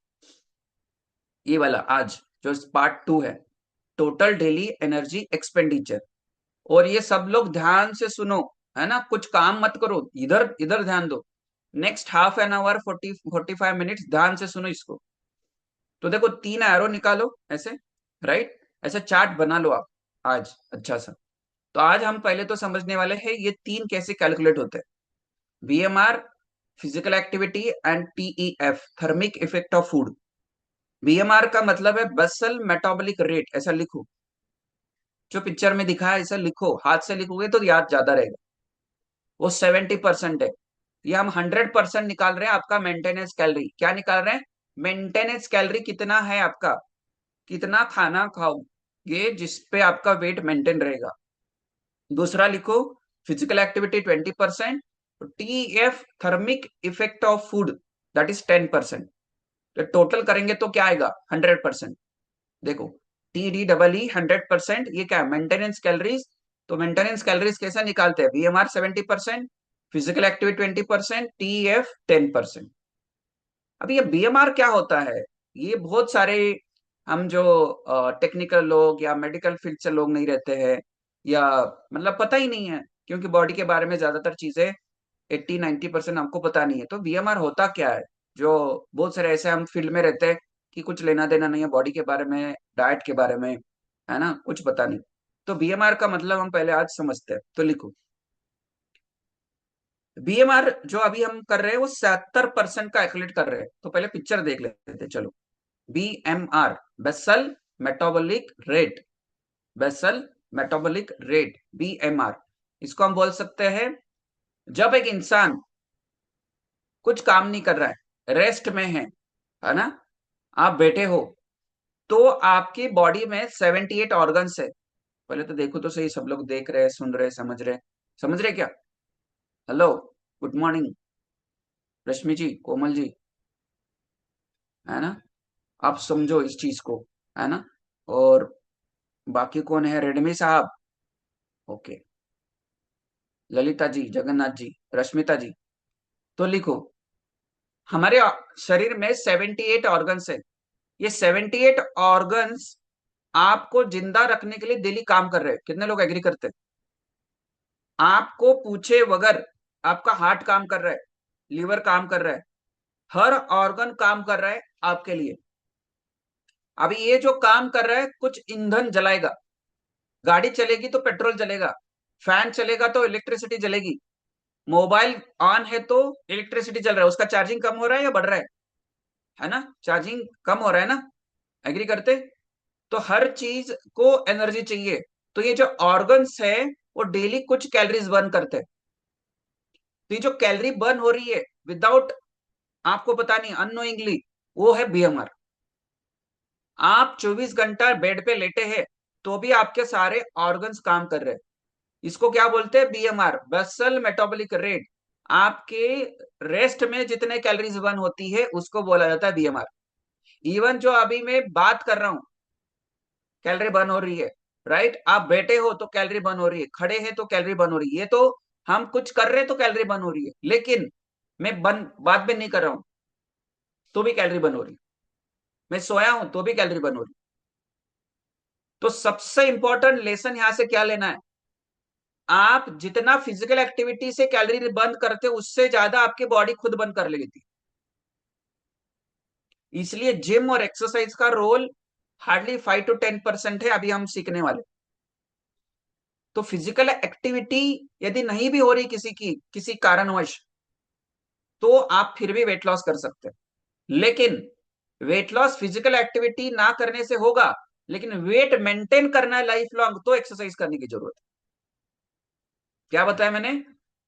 ये वाला आज जो पार्ट 2 है, टोटल डेली एनर्जी एक्सपेंडिचर। और ये सब लोग ध्यान से सुनो, है ना, कुछ काम मत करो, इधर इधर ध्यान दो। Next half an hour, 45 minutes ध्यान से सुनो इसको। तो देखो, 3 एरो निकालो ऐसे, राइट? ऐसे चार्ट बना लो आप आज, अच्छा सा। तो आज हम पहले तो समझने वाले हैं ये 3 कैसे कैलकुलेट होते हैं। VMR, physical activity, and TEF, thermic effect of food. VMR का मतलब है बसल मेटाबॉलिक रेट, ऐसा लिखो, जो पिक्चर में दिखा है ऐसा लिखो, हाथ से लिखोगे तो याद ज्यादा रहेगा। वो 70% है। ये हम 100% निकाल रहे हैं आपका मेंटेनेंस कैलोरी। क्या निकाल रहे हैं? मेंटेनेंस कैलोरी कितना है आपका, कितना खाना खाओगे जिसपे आपका वेट मेंटेन रहेगा। दूसरा लिखो, physical activity 20%, TEF, thermic effect of food, that is 10%। तो टोटल करेंगे तो क्या आएगा? 100%। देखो, TDEE 100%, ये क्या है? Maintenance calories. तो मेंटेनेंस कैलोरीज कैसे निकालते हैं? VMR 70%, physical activity 20%, TEF 10%। अब ये BMR क्या होता है? ये बहुत सारे हम जो टेक्निकल लोग या मेडिकल फील्ड से लोग नहीं रहते हैं, या मतलब पता ही नहीं है, क्योंकि बॉडी के बारे में ज्यादातर चीजें 80-90% हमको पता नहीं है। तो VMR होता क्या है? जो बहुत सारे ऐसे हम फील्ड में रहते हैं कि कुछ लेना देना नहीं है बॉडी के बारे में, डाइट के बारे में, है ना, कुछ पता नहीं। तो BMR का मतलब हम पहले आज समझते हैं, तो लिखो। BMR जो अभी हम कर रहे हैं वो 70% का कैलकुलेट कर रहे हैं। तो पहले पिक्चर देख लेते हैं, चलो। BMR, basal metabolic rate, basal metabolic rate, BMR। इसको हम बोल सकते हैं, जब एक इंसान कुछ काम नहीं कर रहा है, रेस्ट में है ना, आप बैठे हो, तो आपकी बॉडी में 78 ऑर्गन्स है। पहले तो देखो तो सही, सब लोग देख रहे हैं, सुन रहे हैं, समझ रहे क्या? हेलो, गुड मॉर्निंग रश्मि जी, कोमल जी, है ना, आप समझो इस चीज को, है ना। और बाकी कौन है? रेडमी साहब, ओके, ललिता जी, जगन्नाथ जी, रश्मिता जी। तो लिखो, हमारे शरीर में 78 ऑर्गन्स है। ये 78 ऑर्गन्स आपको जिंदा रखने के लिए डेली काम कर रहे हैं। कितने लोग एग्री करते हैं? आपको पूछे बगैर आपका हार्ट काम कर रहा है, लीवर काम कर रहा है, हर ऑर्गन काम कर रहा है आपके लिए। अभी ये जो काम कर रहा है कुछ ईंधन जलाएगा, गाड़ी चलेगी तो पेट्रोल जलेगा, फैन चलेगा तो इलेक्ट्रिसिटी जलेगी, मोबाइल ऑन है तो इलेक्ट्रिसिटी चल रहा है, उसका चार्जिंग कम हो रहा है या बढ़ रहा है ना? चार्जिंग कम हो रहा है ना? एग्री करते? तो हर चीज को एनर्जी चाहिए। तो ये जो ऑर्गन्स है वो डेली कुछ कैलोरीज बर्न करते हैं। तो ये जो कैलोरी बर्न हो रही है विदाउट आपको पता नहीं, अननोइंगली, वो है बीएमआर। आप 24 घंटा बेड पे लेटे हैं तो भी आपके सारे ऑर्गन्स काम कर रहे हैं। इसको क्या बोलते हैं? BMR, basal metabolic rate. आपके रेस्ट में जितने कैलोरीज बर्न होती है उसको बोला जाता है बीएमआर। इवन जो अभी मैं बात कर रहा हूं कैलोरी बर्न हो रही है, राइट? आप बैठे हो तो कैलोरी बर्न हो रही है, खड़े हैं तो कैलोरी बर्न हो रही है, ये तो हम कुछ कर रहे हैं तो कैलोरी बर्न हो रही है। लेकिन मैं बात भी नहीं कर रहा हूं तो भी कैलोरी बर्न हो रही है, मैं सोया हूं तो भी कैलोरी बर्न हो रही है। तो सबसे इंपॉर्टेंट लेसन यहां से क्या लेना है? आप जितना फिजिकल एक्टिविटी से कैलोरी बर्न करते हो उससे ज्यादा आपकी बॉडी खुद बर्न कर लेती है। इसलिए जिम और एक्सरसाइज का रोल हार्डली 5 to 10% है, अभी हम सीखने वाले। तो फिजिकल एक्टिविटी यदि नहीं भी हो रही किसी की किसी कारणवश, तो आप फिर भी वेट लॉस कर सकते हैं। लेकिन वेट लॉस फिजिकल एक्टिविटी ना करने से होगा, लेकिन वेट मेंटेन करना है लाइफ लॉन्ग तो एक्सरसाइज करने की जरूरत है। क्या बताया मैंने?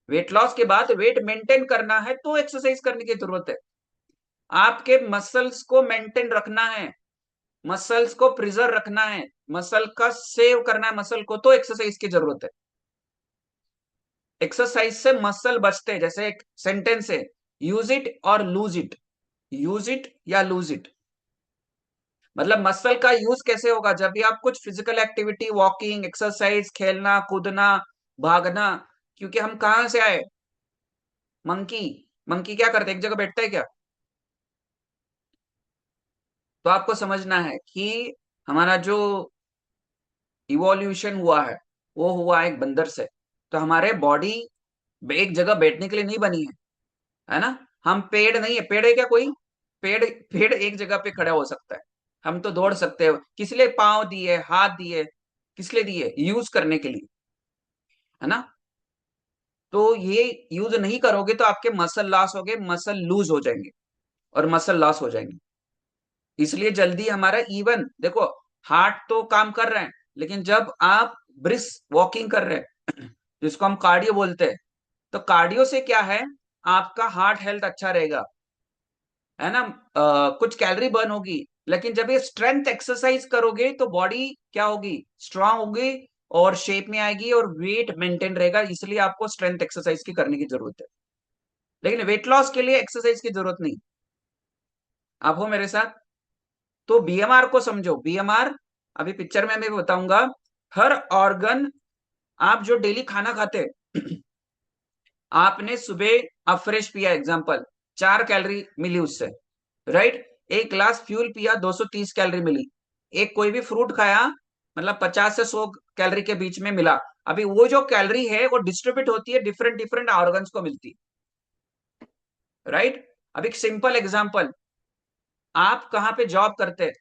वेट लॉस के बाद वेट मेंटेन करना है तो एक्सरसाइज करने की जरूरत है। आपके मसल्स को मेंटेन रखना है, मसल्स को प्रिजर्व रखना है, मसल का सेव करना है मसल को, तो एक्सरसाइज की जरूरत है। एक्सरसाइज से मसल बचते हैं। जैसे एक सेंटेंस है, यूज इट और लूज इट, यूज इट या लूज इट। मतलब मसल का यूज कैसे होगा? जब भी आप कुछ फिजिकल एक्टिविटी, वॉकिंग, एक्सरसाइज, खेलना कूदना, भागना। क्योंकि हम कहां से आए? मंकी। मंकी क्या करते? एक जगह बैठता है क्या? तो आपको समझना है कि हमारा जो इवोल्यूशन हुआ है वो हुआ एक बंदर से। तो हमारे बॉडी एक जगह बैठने के लिए नहीं बनी है ना? हम पेड़ नहीं है, पेड़ है क्या कोई? पेड़ पेड़ एक जगह पे खड़ा हो सकता है। हम तो दौड़ सकते हैं। किस लिए पांव दिए, हाथ दिए? किस लिए दिए? यूज करने के लिए, है ना? तो ये यूज नहीं करोगे तो आपके मसल लॉस हो गए, मसल लूज हो जाएंगे और मसल लॉस हो जाएंगे। इसलिए जल्दी हमारा इवन देखो, हार्ट तो काम कर रहे हैं, लेकिन जब आप ब्रिस्क वॉकिंग कर रहे हैं जिसको हम कार्डियो बोलते हैं, तो कार्डियो से क्या है? आपका हार्ट हेल्थ अच्छा रहेगा, है ना? कुछ कैलोरी बर्न होगी। लेकिन जब ये स्ट्रेंथ एक्सरसाइज करोगे तो बॉडी क्या होगी? स्ट्रांग होगी और शेप में आएगी और वेट मेंटेन रहेगा। इसलिए आपको स्ट्रेंथ एक्सरसाइज की करने की जरूरत है, लेकिन वेट लॉस के लिए एक्सरसाइज की जरूरत नहीं। आप हो मेरे साथ? तो बीएमआर को समझो। बीएमआर अभी पिक्चर में मैं बताऊंगा। हर ऑर्गन, आप जो डेली खाना खाते हैं आपने सुबह अफ्रेश पिया, एग्जांपल 4 कैलोरी मिली उससे, राइट? एक ग्लास फ्यूल पिया, 230 कैलोरी मिली। एक कोई भी फ्रूट खाया, मतलब 50 से 100 कैलोरी के बीच में मिला। अभी वो जो कैलोरी है वो डिस्ट्रीब्यूट होती है, डिफरेंट डिफरेंट ऑर्गन्स को मिलती है, राइट? अब एक सिंपल एग्जांपल, आप कहाँ पे जॉब करते हैं,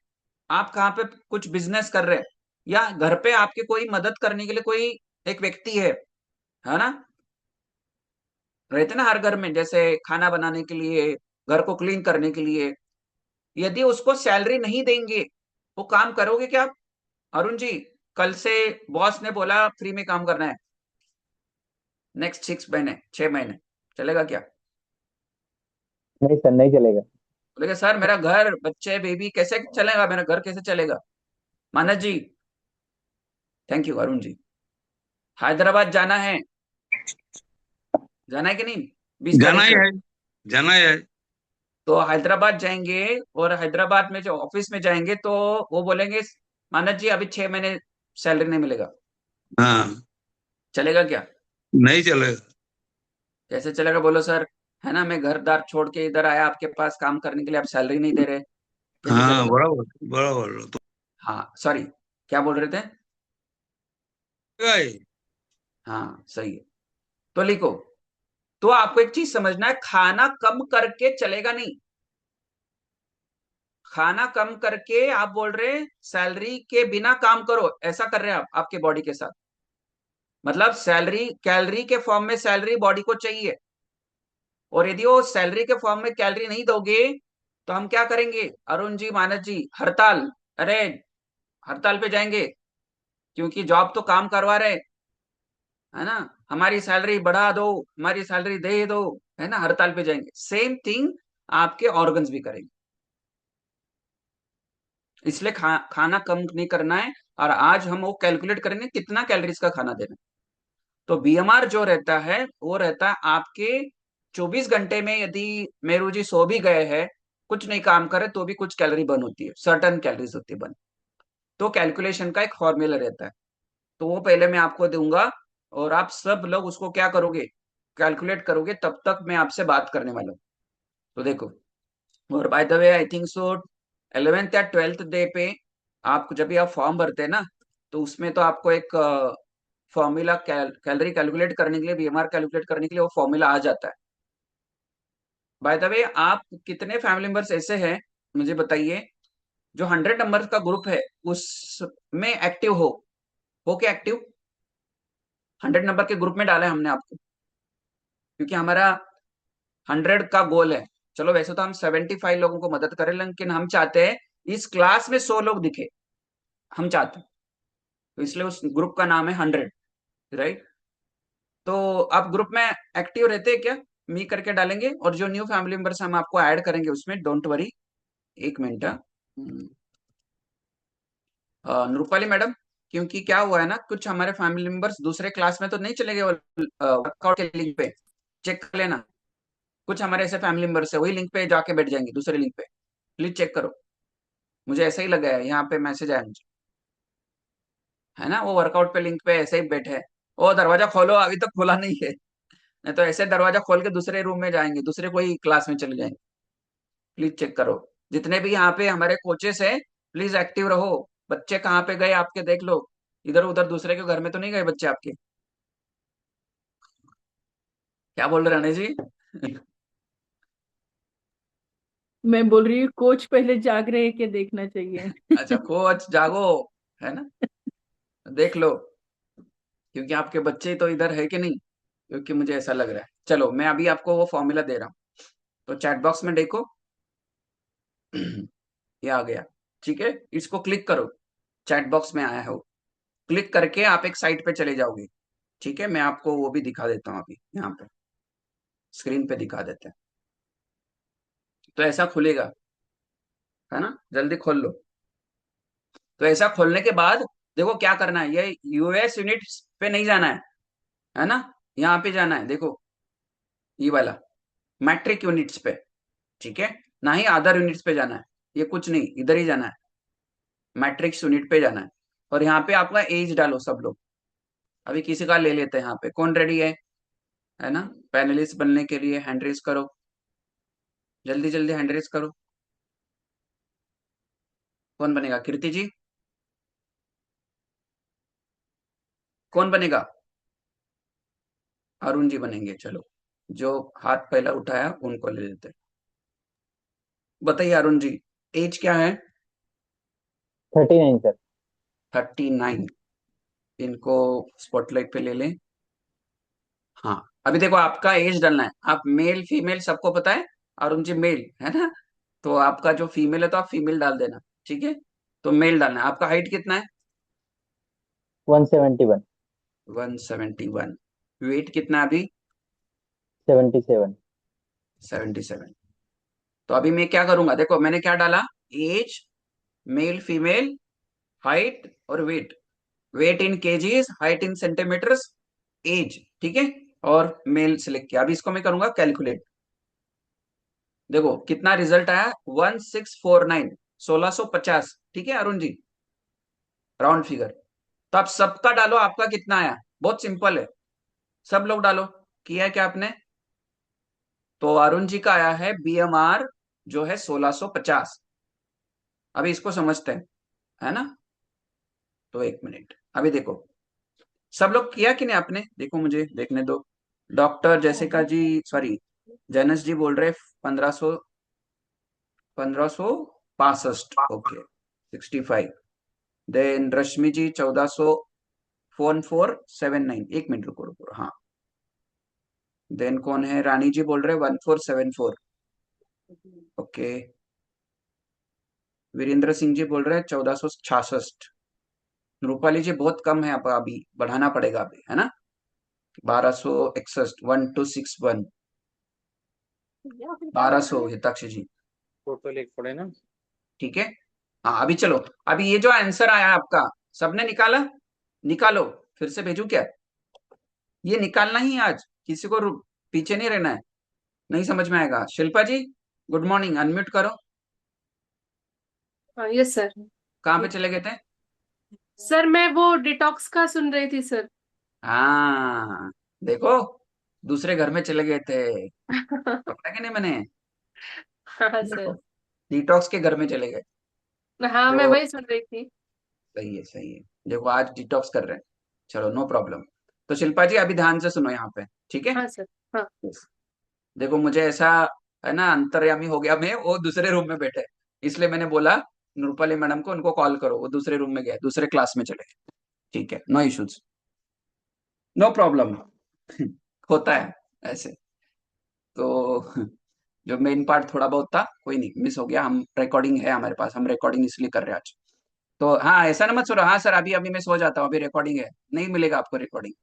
आप कहाँ पे कुछ बिजनेस कर रहे हैं, या घर पे आपके कोई मदद करने के लिए कोई एक व्यक्ति है ना? रहते ना हर घर में, जैसे खाना बनाने के लिए, घर को क्लीन करने के लिए। यदि उसको सैलरी नहीं देंगे, वो काम करोगे क्या आप? अरुण जी, कल से बॉस ने बोला फ्री में काम करना है, नेक्स्ट 6 महीने, 6 महीने, चलेगा क्या? नहीं सर, नहीं चलेगा। बोलेगा सर मेरा घर, बच्चे, बेबी, कैसे चलेगा? मेरा घर कैसे चलेगा? मानस जी, थैंक यू। अरुण जी, हैदराबाद जाना है, जाना है कि नहीं? 20 तारीख जाना ही को। है, जाना ही है। तो हैदराबाद जाएंगे और हैदराबाद में जो ऑफिस में जाएंगे तो वो बोलेंगे मानस जी अभी 6 महीने सैलरी नहीं मिलेगा, हाँ, चलेगा क्या? नहीं चलेगा। कैसे चलेगा बोलो सर? है ना, मैं घर दार छोड़ के इधर आया आपके पास काम करने के लिए, आप सैलरी नहीं दे रहे, कैसे हाँ, चलेगा? बराबर बराबर तो हाँ सॉरी, क्या बोल रहे थे? चलेगा ही। हाँ सही है। तो लिखो, तो आपको एक चीज समझना है, खाना कम करके चलेगा नहीं। खाना कम करके आप बोल रहे सैलरी के बिना काम करो, ऐसा कर रहे हैं आप आपके बॉडी के साथ। मतलब सैलरी कैलोरी के फॉर्म में सैलरी बॉडी को चाहिए, और यदि वो सैलरी के फॉर्म में कैलोरी नहीं दोगे तो हम क्या करेंगे अरुण जी, मानस जी? हड़ताल। अरे हड़ताल पे जाएंगे, क्योंकि जॉब तो काम करवा रहे, है ना? हमारी सैलरी बढ़ा दो, हमारी सैलरी दे दो, है ना? हड़ताल पे जाएंगे। सेम थिंग आपके ऑर्गन्स भी करेंगे। इसलिए खाना कम नहीं करना है, और आज हम वो कैलकुलेट करेंगे कितना कैलोरीज का खाना देना है। तो बीएमआर जो रहता है वो रहता है आपके 24 घंटे में, यदि मेरू जी सो भी गए हैं, कुछ नहीं काम करे, तो भी कुछ कैलोरी बर्न होती है, सर्टन कैलोरीज होती है बर्न। तो कैलकुलेशन का एक फॉर्मूला रहता है, तो वो पहले मैं आपको दूंगा, और आप सब लोग उसको क्या करोगे, कैलकुलेट करोगे। तब तक मैं आपसे बात करने वाला हूँ। तो देखो, और by the way I think so 11th या 12th डे पे आप जब भी आप फॉर्म भरते हैं ना, तो उसमें तो आपको एक फॉर्मूला कैलोरी कैलकुलेट करने के लिए, बीएमआर कैलकुलेट करने के लिए वो फॉर्मूला आ जाता है। बाय द वे, आप कितने फैमिली मेंबर्स ऐसे हैं मुझे बताइए जो 100 नंबर का ग्रुप है उसमें एक्टिव हो क्या एक्टिव? 100 नंबर के ग्रुप में डाला है हमने आपको, क्योंकि हमारा 100 का गोल है। चलो वैसे तो हम 75 लोगों को मदद करें, लेकिन हम चाहते हैं इस क्लास में 100 लोग दिखे, हम चाहते हैं। तो इसलिए उस ग्रुप का नाम है 100, राइट? तो आप ग्रुप में एक्टिव रहते हैं क्या? मी करके डालेंगे, और जो न्यू फैमिली मेंबर्स हम आपको ऐड करेंगे उसमें, डोंट वरी। एक मिनट। नृपाली मैडम, क्योंकि क्या हुआ है ना, कुछ हमारे फैमिली मेंबर्स दूसरे क्लास में तो नहीं चले गए वर्कआउट के लिंक पे, चेक कर लेना। कुछ हमारे ऐसे फैमिली मेंबर्स है वही लिंक पे जाके बैठ जाएंगे, दूसरे लिंक पे। प्लीज चेक करो, मुझे ऐसा ही लगा है, यहाँ पे मैसेज आया मुझे, है ना? वो वर्कआउट पे लिंक पे ऐसे ही बैठे हैं। वो दरवाजा खोलो, अभी तक खोला नहीं है, नहीं तो ऐसे दरवाजा खोल के दूसरे रूम में जाएंगे, दूसरे कोई क्लास में चले जाएंगे। प्लीज चेक करो, जितने भी यहाँ पे हमारे कोचेस हैं, प्लीज एक्टिव रहो। बच्चे कहाँ पे गए आपके, देख लो, इधर उधर दूसरे के घर में तो नहीं गए बच्चे आपके? क्या बोल रहे राणे जी? मैं बोल रही हूँ कोच पहले जाग रहे हैं कि देखना चाहिए। अच्छा, कोच जागो, है ना? देख लो, क्योंकि आपके बच्चे तो इधर है कि नहीं, क्योंकि मुझे ऐसा लग रहा है। चलो मैं अभी आपको वो फॉर्मूला दे रहा हूँ, तो चैट बॉक्स में देखो। ये आ गया, ठीक है? इसको क्लिक करो, चैट बॉक्स में आया है वो। क्लिक करके आप एक साइट पे चले जाओगे, ठीक है? मैं आपको वो भी दिखा देता हूँ, अभी यहाँ पे स्क्रीन पे दिखा देते हैं। तो ऐसा खुलेगा, है ना? जल्दी खोल लो। तो ऐसा खोलने के बाद देखो क्या करना है, ये यूएस यूनिट्स पे नहीं जाना है ना? यहाँ पे जाना है, देखो ये वाला मैट्रिक यूनिट्स पे, ठीक है? ना ही अदर यूनिट्स पे जाना है, ये कुछ नहीं, इधर ही जाना है, मैट्रिक्स यूनिट पे जाना है। और यहाँ पे आपका एज डालो सब लोग। अभी किसी का ले लेते हैं, यहाँ पे कौन रेडी है ना? पैनलिस्ट बनने के लिए हैंड रेज करो, जल्दी जल्दी हैंड रेज करो। कौन बनेगा? कीर्ति जी, कौन बनेगा? अरुण जी बनेंगे, चलो जो हाथ पहला उठाया उनको ले लेते हैं। बताइए अरुण जी, एज क्या है? 39 सर। 39। इनको स्पॉटलाइट पे ले लें। हाँ, अभी देखो आपका एज डालना है, आप मेल फीमेल सबको पता है, अरुण जी मेल है ना? तो आपका जो फीमेल है तो आप फीमेल डाल देना, ठीक है? तो मेल डालना है। आपका हाइट कितना है? 171। 171। वेट कितना है अभी? 77। 77। तो अभी मैं क्या करूंगा, देखो मैंने क्या डाला, एज, मेल फीमेल, हाइट और weight. Weight in kgs, height in centimetres, age, ठीक है? और मेल सिलेक्ट किया। अभी इसको मैं करूंगा कैलकुलेट। देखो कितना रिजल्ट आया, 1649, 1650, ठीक है अरुण जी? Round figure. तो आप सबका डालो, आपका कितना आया? बहुत सिंपल है, सब लोग डालो। किया है क्या आपने? तो अरुण जी का आया है बीएमआर जो है 1650। अभी इसको समझते हैं, है ना? तो एक मिनट, अभी देखो सब लोग किया कि नहीं आपने? देखो मुझे देखने दो। डॉक्टर जैसिका जी, सॉरी, जैनस जी बोल रहे 1500, 1500 65, ओके 65। देन रश्मि जी 1449, एक मिनट रुको रुको, हाँ। देन कौन है, रानी जी बोल रहे 1474, ओके। वीरेंद्र सिंह जी बोल रहे हैं 1466। रूपाली जी बहुत कम है, अब अभी बढ़ाना पड़ेगा अभी, है ना। 1261, 1261, 1200 हिताक्षी जी, टोटल एक पड़े ना। ठीक है। हाँ अभी चलो, अभी ये जो आंसर आया आपका, सबने निकाला? निकालो, फिर से भेजू क्या? ये निकालना ही है आज, किसी को पीछे नहीं रहना है, नहीं समझ में आएगा। शिल्पा जी गुड मॉर्निंग, अनम्यूट करो। Yes sir. कहाँ पे चले गए थे? सर मैं वो डिटॉक्स का सुन रही थी सर। हाँ देखो, दूसरे घर में चले गए थे, पकड़ा कि नहीं मैंने? हाँ देखो, सर। डिटॉक्स के घर में चले गए। हाँ मैं तो वही सुन रही थी। सही है सही है, देखो आज डिटॉक्स कर रहे हैं, चलो नो प्रॉब्लम। तो शिल्पा जी अभी ध्यान से सुनो यहाँ पे, ठीक है। हाँ सर। हाँ। Yes. देखो मुझे ऐसा है ना, अंतर्यामी हो गया मैं, वो दूसरे रूम में बैठे, इसलिए मैंने बोला नूरपाली मैडम को उनको कॉल करो, वो दूसरे रूम में गए, दूसरे क्लास में चले गए, ठीक है, नो इश्यूज, नो प्रॉब्लम। होता है ऐसे। तो जो मेन पार्ट थोड़ा बहुत था, कोई नहीं, मिस हो गया, हम रिकॉर्डिंग है हमारे पास, हम रिकॉर्डिंग इसलिए कर रहे हैं आज। तो हाँ ऐसा ना मत सुनो, हाँ सर अभी अभी मैं सो जाता हूँ, अभी रिकॉर्डिंग है, नहीं मिलेगा आपको रिकॉर्डिंग।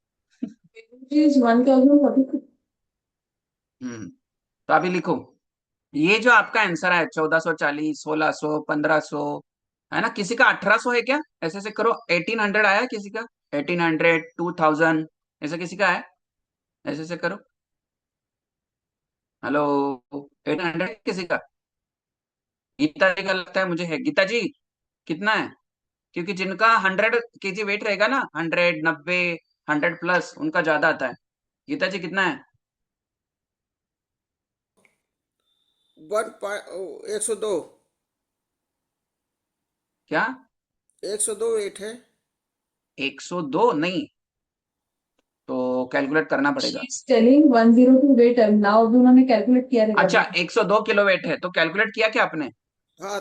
तो अभी लिखो, ये जो आपका आंसर है 1440, 1600, 1500, है ना, किसी का 1800 है क्या? ऐसे ऐसे करो, 1800 आया किसी का? 1800, 2000, ऐसा किसी का है? ऐसे ऐसे करो, हेलो, 1800 किसी का? गीता जी का लगता है मुझे है, गीता जी कितना है? क्योंकि जिनका 100 kg वेट रहेगा ना, 100, 90, 100+, उनका ज्यादा आता है। गीता जी कितना है? 102। क्या? 102 वेट है। 102 नहीं, तो कैलकुलेट करना पड़ेगा। टेलिंग 102 वेट है नाउ, अभी उन्होंने कैलकुलेट किया रहेगा। अच्छा 102 किलो वेट है, तो कैलकुलेट किया क्या आपने? हाँ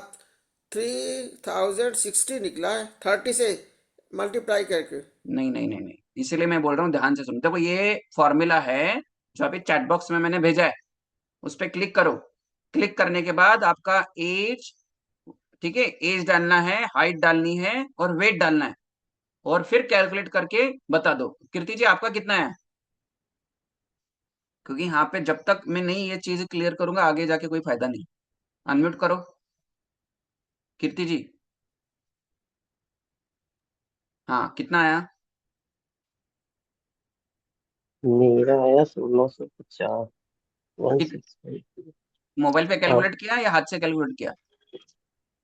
3060 निकला है, 30 से मल्टीप्लाई करके। नहीं नहीं नहीं नहीं, इसीलिए मैं बोल रहा हूँ ध्यान से सुनो। देखो ये फॉर्मूला है जो अभी चैट बॉक्स में मैंने भेजा है, उस पर क्लिक करो। क्लिक करने के बाद आपका एज, ठीक है, एज डालना है, हाइट डालनी है और वेट डालना है, और फिर कैलकुलेट करके बता दो। कीर्ति जी आपका कितना है? क्योंकि यहाँ पे जब तक मैं नहीं ये चीज क्लियर करूंगा आगे जाके कोई फायदा नहीं। अनम्यूट करो कीर्ति जी। हाँ कितना आया? मेरा आया 1650, वन कित- सिक्स फाइव। मोबाइल पे हाँ, कैलकुलेट किया या हाथ से कैलकुलेट किया?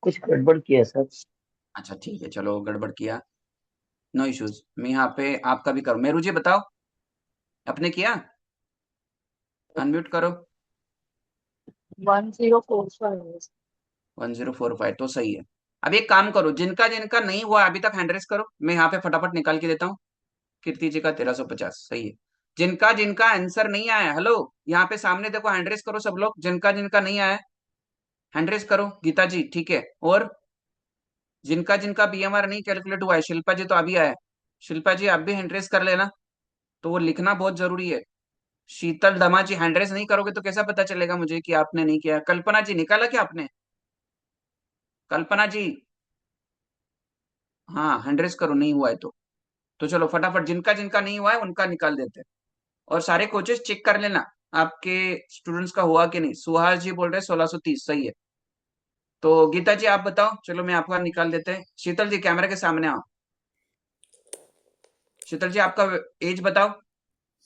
कुछ गड़बड़ किया सर। अच्छा ठीक है, चलो गड़बड़ किया, नो इश्यूज, मैं यहाँ पे आपका भी करूँ। मेरू जी बताओ, आपने किया? अनम्यूट करो। 1045। 1045 तो सही है। अब एक काम करो, जिनका जिनका नहीं हुआ अभी तक हैंड रेस करो, मैं यहाँ पे फटाफट निकाल के देता हूँ। कीर्ति जी का 1350 सही है। जिनका जिनका आंसर नहीं आया, हेलो यहाँ पे सामने देखो, हैंड रेस करो सब लोग, जिनका जिनका नहीं आया हैंड रेस करो। गीता जी ठीक है, और जिनका जिनका बीएमआर नहीं कैलकुलेट हुआ है, शिल्पा जी तो अभी आया है, शिल्पा जी आप भी हैंड रेस कर लेना, तो वो लिखना बहुत जरूरी है। शीतल दमा जी हैंड रेस नहीं करोगे तो कैसा पता चलेगा मुझे कि आपने नहीं किया? कल्पना जी निकाला क्या आपने? कल्पना जी हाँ हैंड रेस करो, नहीं हुआ है तो चलो फटाफट जिनका जिनका नहीं हुआ है उनका निकाल देते हैं। और सारे कोचेस चेक कर लेना आपके स्टूडेंट्स का हुआ कि नहीं। सुहास जी बोल रहे 1630 सही है। तो गीता जी आप बताओ, चलो मैं आपका निकाल देते हैं। शीतल जी कैमरा के सामने आओ। शीतल जी आपका एज बताओ,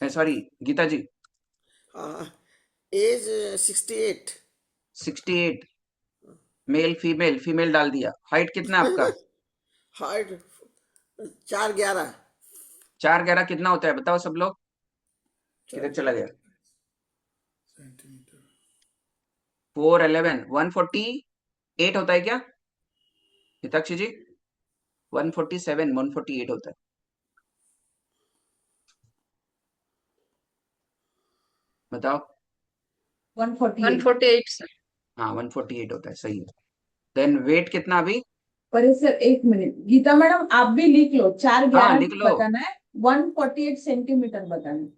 सॉरी गीता जी। हाँ एज 68। 68, मेल फीमेल, फीमेल डाल दिया। हाइट कितना आपका? हाइट 411। 411 कितना होता है बताओ सब लोग? किधर चला गया? 411 148 होता है क्या हिताक्षी जी? 147 148 होता है, बताओ। 148। 148 सर। हाँ 148 होता है, सही है। देन वेट कितना अभी? पर सर एक मिनट, गीता मैडम आप भी लिख लो, 411 लिख लो। बताना है, 148 सेंटीमीटर बताना है।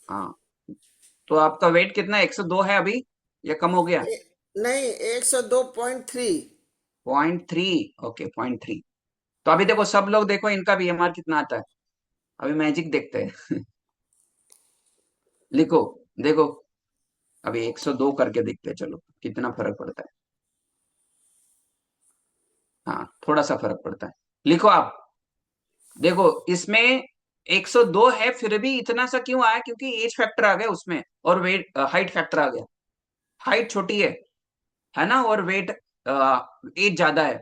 हाँ, तो आपका वेट कितना है? 102 है अभी या कम हो गया? नहीं, 102.3। 0.3। ओके, 0.3। तो अभी देखो सब लोग, देखो इनका बीएमआर कितना आता है। अभी मैजिक देखते हैं। लिखो, देखो अभी 102 करके देखते हैं, चलो कितना फर्क पड़ता है। हाँ, थोड़ा सा फर्क पड़ता है। लिखो आप, देखो इसमें 102 है, फिर भी इतना सा क्यों आया? क्योंकि एज फैक्टर आ गया उसमें, और वेट हाइट फैक्टर आ गया। हाइट छोटी है ना, और वेट एज ज्यादा है,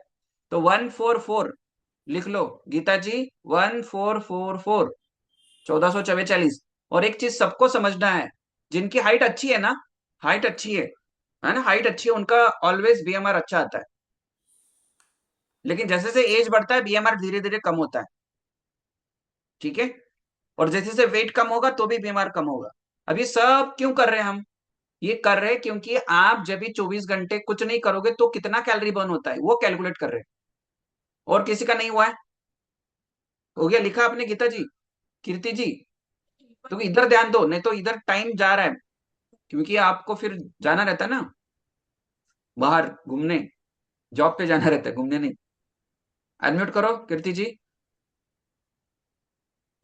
तो 144 लिख लो गीता जी, 1444, 1444। और एक चीज सबको समझना है, जिनकी हाइट अच्छी है ना, हाइट अच्छी है ना, हाइट अच्छी है, उनका ऑलवेज बीएमआर अच्छा आता है। लेकिन जैसे जैसे एज बढ़ता है बीएमआर धीरे धीरे कम होता है, ठीक है। और जैसे जैसे वेट कम होगा तो भी बीएमआर कम होगा। अभी सब क्यों कर रहे हैं हम? ये कर रहे हैं क्योंकि आप जब भी 24 घंटे कुछ नहीं करोगे तो कितना कैलोरी बर्न होता है वो कैलकुलेट कर रहे हैं। और किसी का नहीं हुआ है? हो गया लिखा आपने गीता जी, कीर्ति जी? तो इधर ध्यान दो, नहीं तो इधर टाइम जा रहा है, क्योंकि आपको फिर जाना रहता है ना बाहर घूमने, जॉब पे जाना रहता है, घूमने नहीं। अनम्यूट करो कीर्ति जी।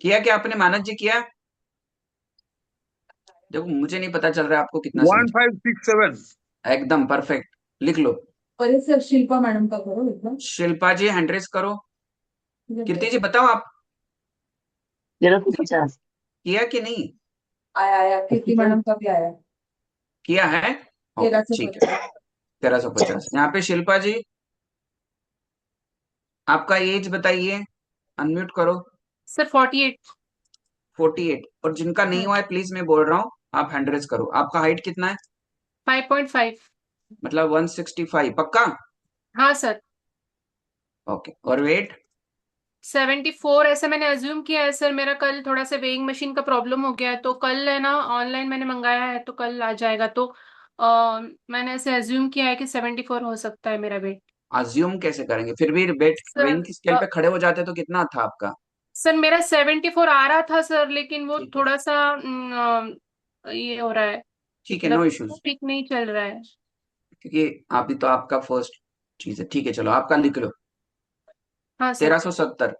किया क्या आपने? मानस जी किया? देखो मुझे नहीं पता चल रहा है आपको कितना समझ। 1567। एकदम परफेक्ट, लिख लो। पर सर शिल्पा मैडम का करो एकदम। शिल्पा जी हैंड रेस करो। कीर्ति जी बताओ आप 1350। किया कि नहीं? आया आया, कीर्ति मैडम का भी आया। किया है? ओके, ठीक है। 1350। 1350। यहाँ पे शिल्पा जी आपका एज बताइए, अनम्यूट करो। सर 48। 48। और जिनका नहीं हुआ है प्लीज मैं बोल रहा हूँ आप हैंड रेस करो। आपका हाइट कितना है? 5.5। मतलब 165 पक्का? हाँ सर। ओके, और वेट? 74 ऐसे मैंने अज्यूम किया है सर, मेरा कल थोड़ा सा वेइंग मशीन का प्रॉब्लम हो गया है, तो कल है ना ऑनलाइन मैंने मंगाया है तो कल आ जाएगा, तो मैंने ऐसे अज्यूम किया है कि 74 हो सकता है मेरा वेट। अज्यूम कैसे करेंगे? फिर भी वेट सर वेइंग की स्केल पे खड़े हो जाते तो कितना था आपका? सर मेरा 74 आ रहा था सर, लेकिन वो ठीक है, थोड़ा सा ये हो रहा है, ठीक है, नो मतलब इश्यूज। ठीक नहीं चल रहा है। क्योंकि अभी तो आपका फर्स्ट चीज है, ठीक है चलो आपका लिख लो। हाँ सर। 1370। Okay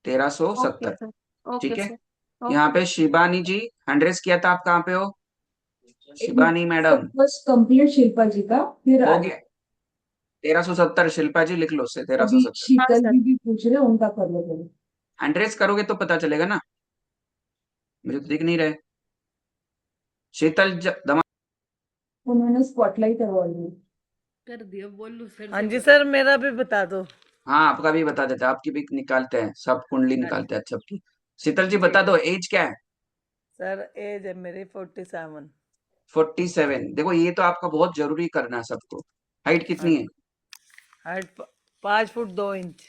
1370, sir. ठीक ओके है। सर। यहाँ ओके। पे शिबानी जी हैंड रेस किया था, आप कहाँ पे हो? एक minute Shibani sir, madam, first complete Shilpa ji का, फिर हो आगे। गया। 1370 शिल्पा जी लिख लो से अभी 1370। हाँ शीतल सर। भी पूछ रहे हैं, उनका कर लो पहले। हैंड रेस करोगे तो पता चलेगा ना, मुझे तो दिख नहीं रहे। शीतल दमा। उन्होंने स्पॉटलाइट अवार्ड ली। कर दिया, बोल लूँ फिर हाँ से जी बोल। सर, मेरा भी बता दो। हाँ आपका भी बता देते हैं, आपकी भी निकालते हैं, सब कुंडली निकालते हैं सबकी। शीतल जी बता दो एज क्या है? सर एज है मेरी 47। 47। देखो ये तो आपका बहुत जरूरी करना है सबको। हाइट कितनी है? Height 5 foot 2 inch.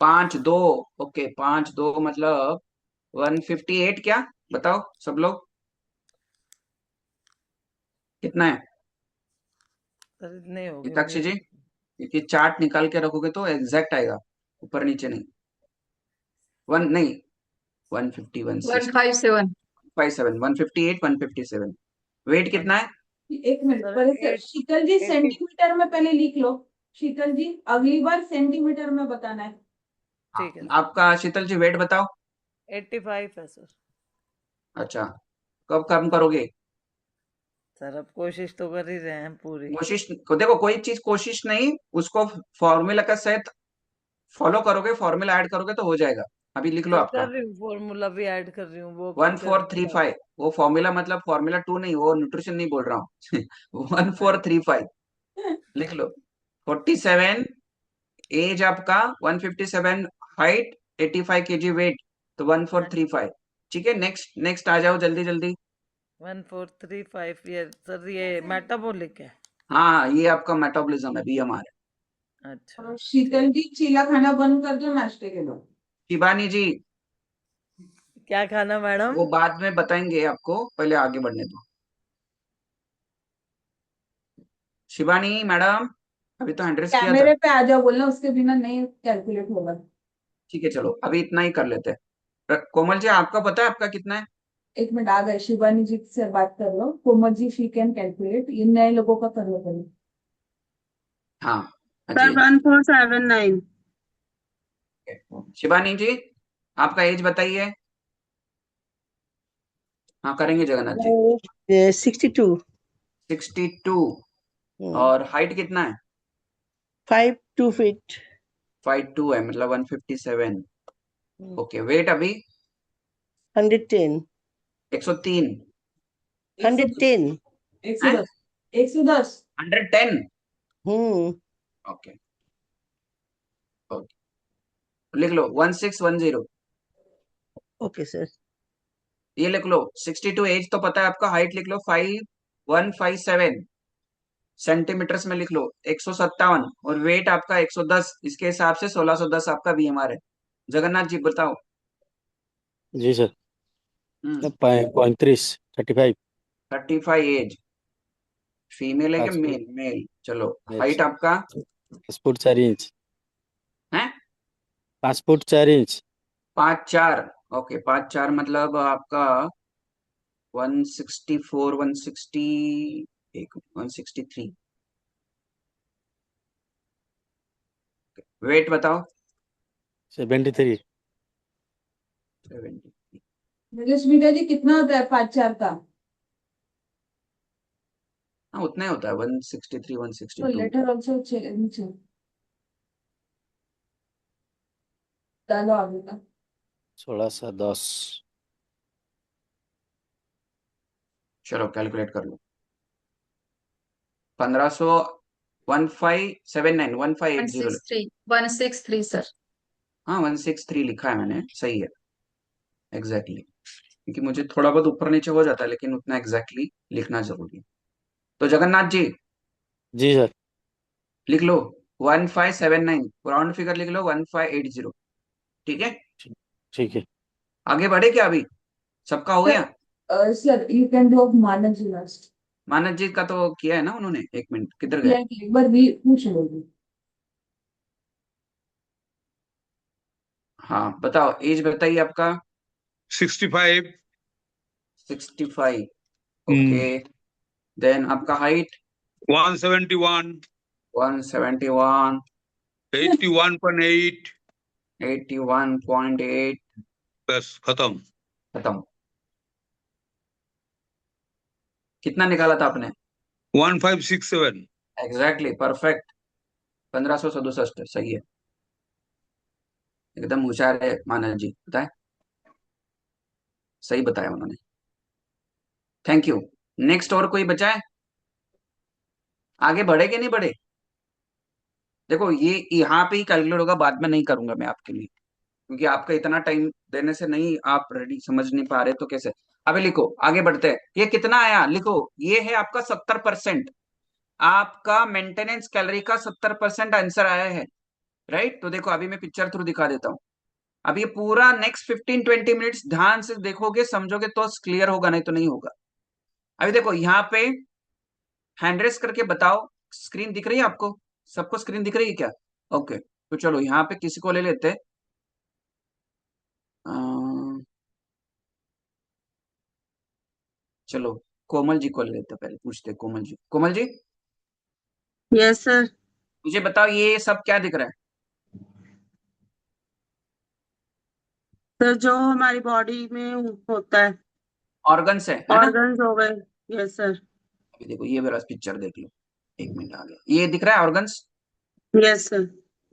5'2"। ओके, 5'2" मतलब 158 क्या? बताओ सब लोग कितना है? सर इतने हो गए गीताक्षी मेरे। जी, क्योंकि चार्ट निकाल के रखोगे तो एग्जैक्ट आएगा, ऊपर नीचे नहीं। वन नहीं, 150, 160, 157। 57, 158, 157। वेट कितना है? एक मिनट सर पर सर, 8 शीतल जी 80। सेंटीमीटर में पहले लिख लो। शीतल जी अगली बार सेंटीमीटर में बताना है। ठीक है आपका शीतल जी वेट बताओ। 85 है सर। अच्छा, कब कम करोगे? सर अब कोशिश तो कर ही रहे हैं पूरी। कोशिश को देखो, कोई चीज कोशिश नहीं, उसको फॉर्मूला का सहित फॉलो करोगे, फॉर्मूला ऐड करोगे तो हो जाएगा। अभी लिख लो सर आपका कर रही हूँ, फॉर्मूला भी ऐड कर रही हूँ, वो वन कर फोर थ्री फाइव वो फॉर्मूला मतलब फॉर्मूला 2 नहीं, वो न्यूट्रिशन नहीं बोल रहा हूँ। 1435 लिख लो। 47 एज आपका, 157 हाइट, 85 kg वेट, तो 1435। ठीक है, नेक्स्ट नेक्स्ट आ जाओ जल्दी जल्दी। 1435 ये सर, ये मेटाबॉलिक है। हाँ ये आपका मेटाबॉलिज्म है, बीएमआर। अच्छा और शीतल जी चीला खाना बंद कर दो, नाश्ते के लो। शिबानी जी क्या खाना मैडम? वो बाद में बताएंगे आपको, पहले आगे बढ़ने दो। शिबानी मैडम अभी तो 100 किया था। कैमरे पे आ जाओ बोलना, उसके बिना नहीं कैलकुलेट होगा। ठीक है चलो अभी इतना ही कर लेते हैं। कोमल जी आपका पता है आपका कितना है? एक मिनट आ गए, शिवानी जी से बात कर लो। Komal ji she can calculate, इन नए लोगों का कर लो पहले। हाँ सर अजय 1479। शिवानी जी आपका एज बताइए। हाँ करेंगे जगन्नाथ जी। 62। 62। और हाइट कितना है? 5 2 feet। 5'2" है मतलब 157। ओके वेट अभी? 110। 103। 110। 110। 110। 110। हम्म। ओके ओके लिख लो 1610। Okay sir. ये लिख लो 62 एज तो पता है आपका। हाइट लिख लो 5157 सेंटीमीटर्स में लिख लो 157। और वेट आपका 110। इसके हिसाब से 1610 आपका बीएमआर है। जगन्नाथ जी बताओ। जी सर। 35 35। 35 एज। फीमेल है कि पासपोर्ट मेल? मेल चलो। Male height sir. आपका 5 फुट 4 इंच। है? 5 फुट 4 इंच। 5'4". ओके 5'4" मतलब आपका 164 160 163। वेट बताओ। 73। 73। रश्मिका जी कितना होता है 5'4" का? हाँ उतना ही होता है 163 तो 162। लेटर ऑल्सो नीचे डालो आगे का। 16 × 10। चलो कैलकुलेट कर लो। 1500 1579 1580। 163 सर। हाँ 163 लिखा है मैंने, सही है एग्जैक्टली क्योंकि मुझे थोड़ा बहुत ऊपर नीचे हो जाता है लेकिन उतना एग्जैक्टली लिखना जरूरी है। तो जगन्नाथ जी जी सर। लिख लो 1579। राउंड फिगर लिख लो 1580। ठीक है ठीक है। आगे बढ़े क्या अभी? सबका हो गया? Sir you can do Manav ji last. Manas ji का तो किया है ना उन्होंने। एक मिनट किधर गए? एक बार भी पूछ लोगे। हाँ बताओ एज बताइए आपका। 65। 65। ओके देन आपका हाइट 171। 171। 81.8। 81.8। बस खत्म। खत्म। कितना निकाला था आपने? 1567। Exactly perfect. 1567 सही है। एकदम होशियार है मानस जी बताए। सही बताया उन्होंने। Thank you. नेक्स्ट और कोई बचा है? आगे बढ़े कि नहीं बढ़े? देखो ये यहाँ पे ही कैलकुलेट होगा, बाद में नहीं करूंगा मैं आपके लिए क्योंकि आपका इतना टाइम देने से नहीं आप रेडी समझ नहीं पा रहे तो कैसे। अभी लिखो आगे बढ़ते हैं। ये कितना आया लिखो। ये है आपका 70%। आपका मेंटेनेंस कैलोरी का 70% आंसर आया है। राइट तो देखो अभी मैं पिक्चर थ्रू दिखा देता हूँ। अब ये पूरा नेक्स्ट 15-20 मिनट्स ध्यान से देखोगे समझोगे तो क्लियर होगा, नहीं तो नहीं होगा। अभी देखो यहाँ पे हैंड रेस करके बताओ। स्क्रीन दिख रही है आपको? सबको स्क्रीन दिख रही है क्या? ओके तो चलो यहाँ पे किसी को ले लेते हैं। चलो कोमल जी को ले लेते हैं, पहले पूछते हैं कोमल जी। Komal ji yes sir. मुझे बताओ ये सब क्या दिख रहा है? सर जो हमारी बॉडी में होता है, ऑर्गन्स है ना? ऑर्गन्स हो गए। Yes sir. अभी देखो ये मेरा पिक्चर देख लो। एक मिनट आ गया, ये दिख रहा है ऑर्गन्स। Yes sir.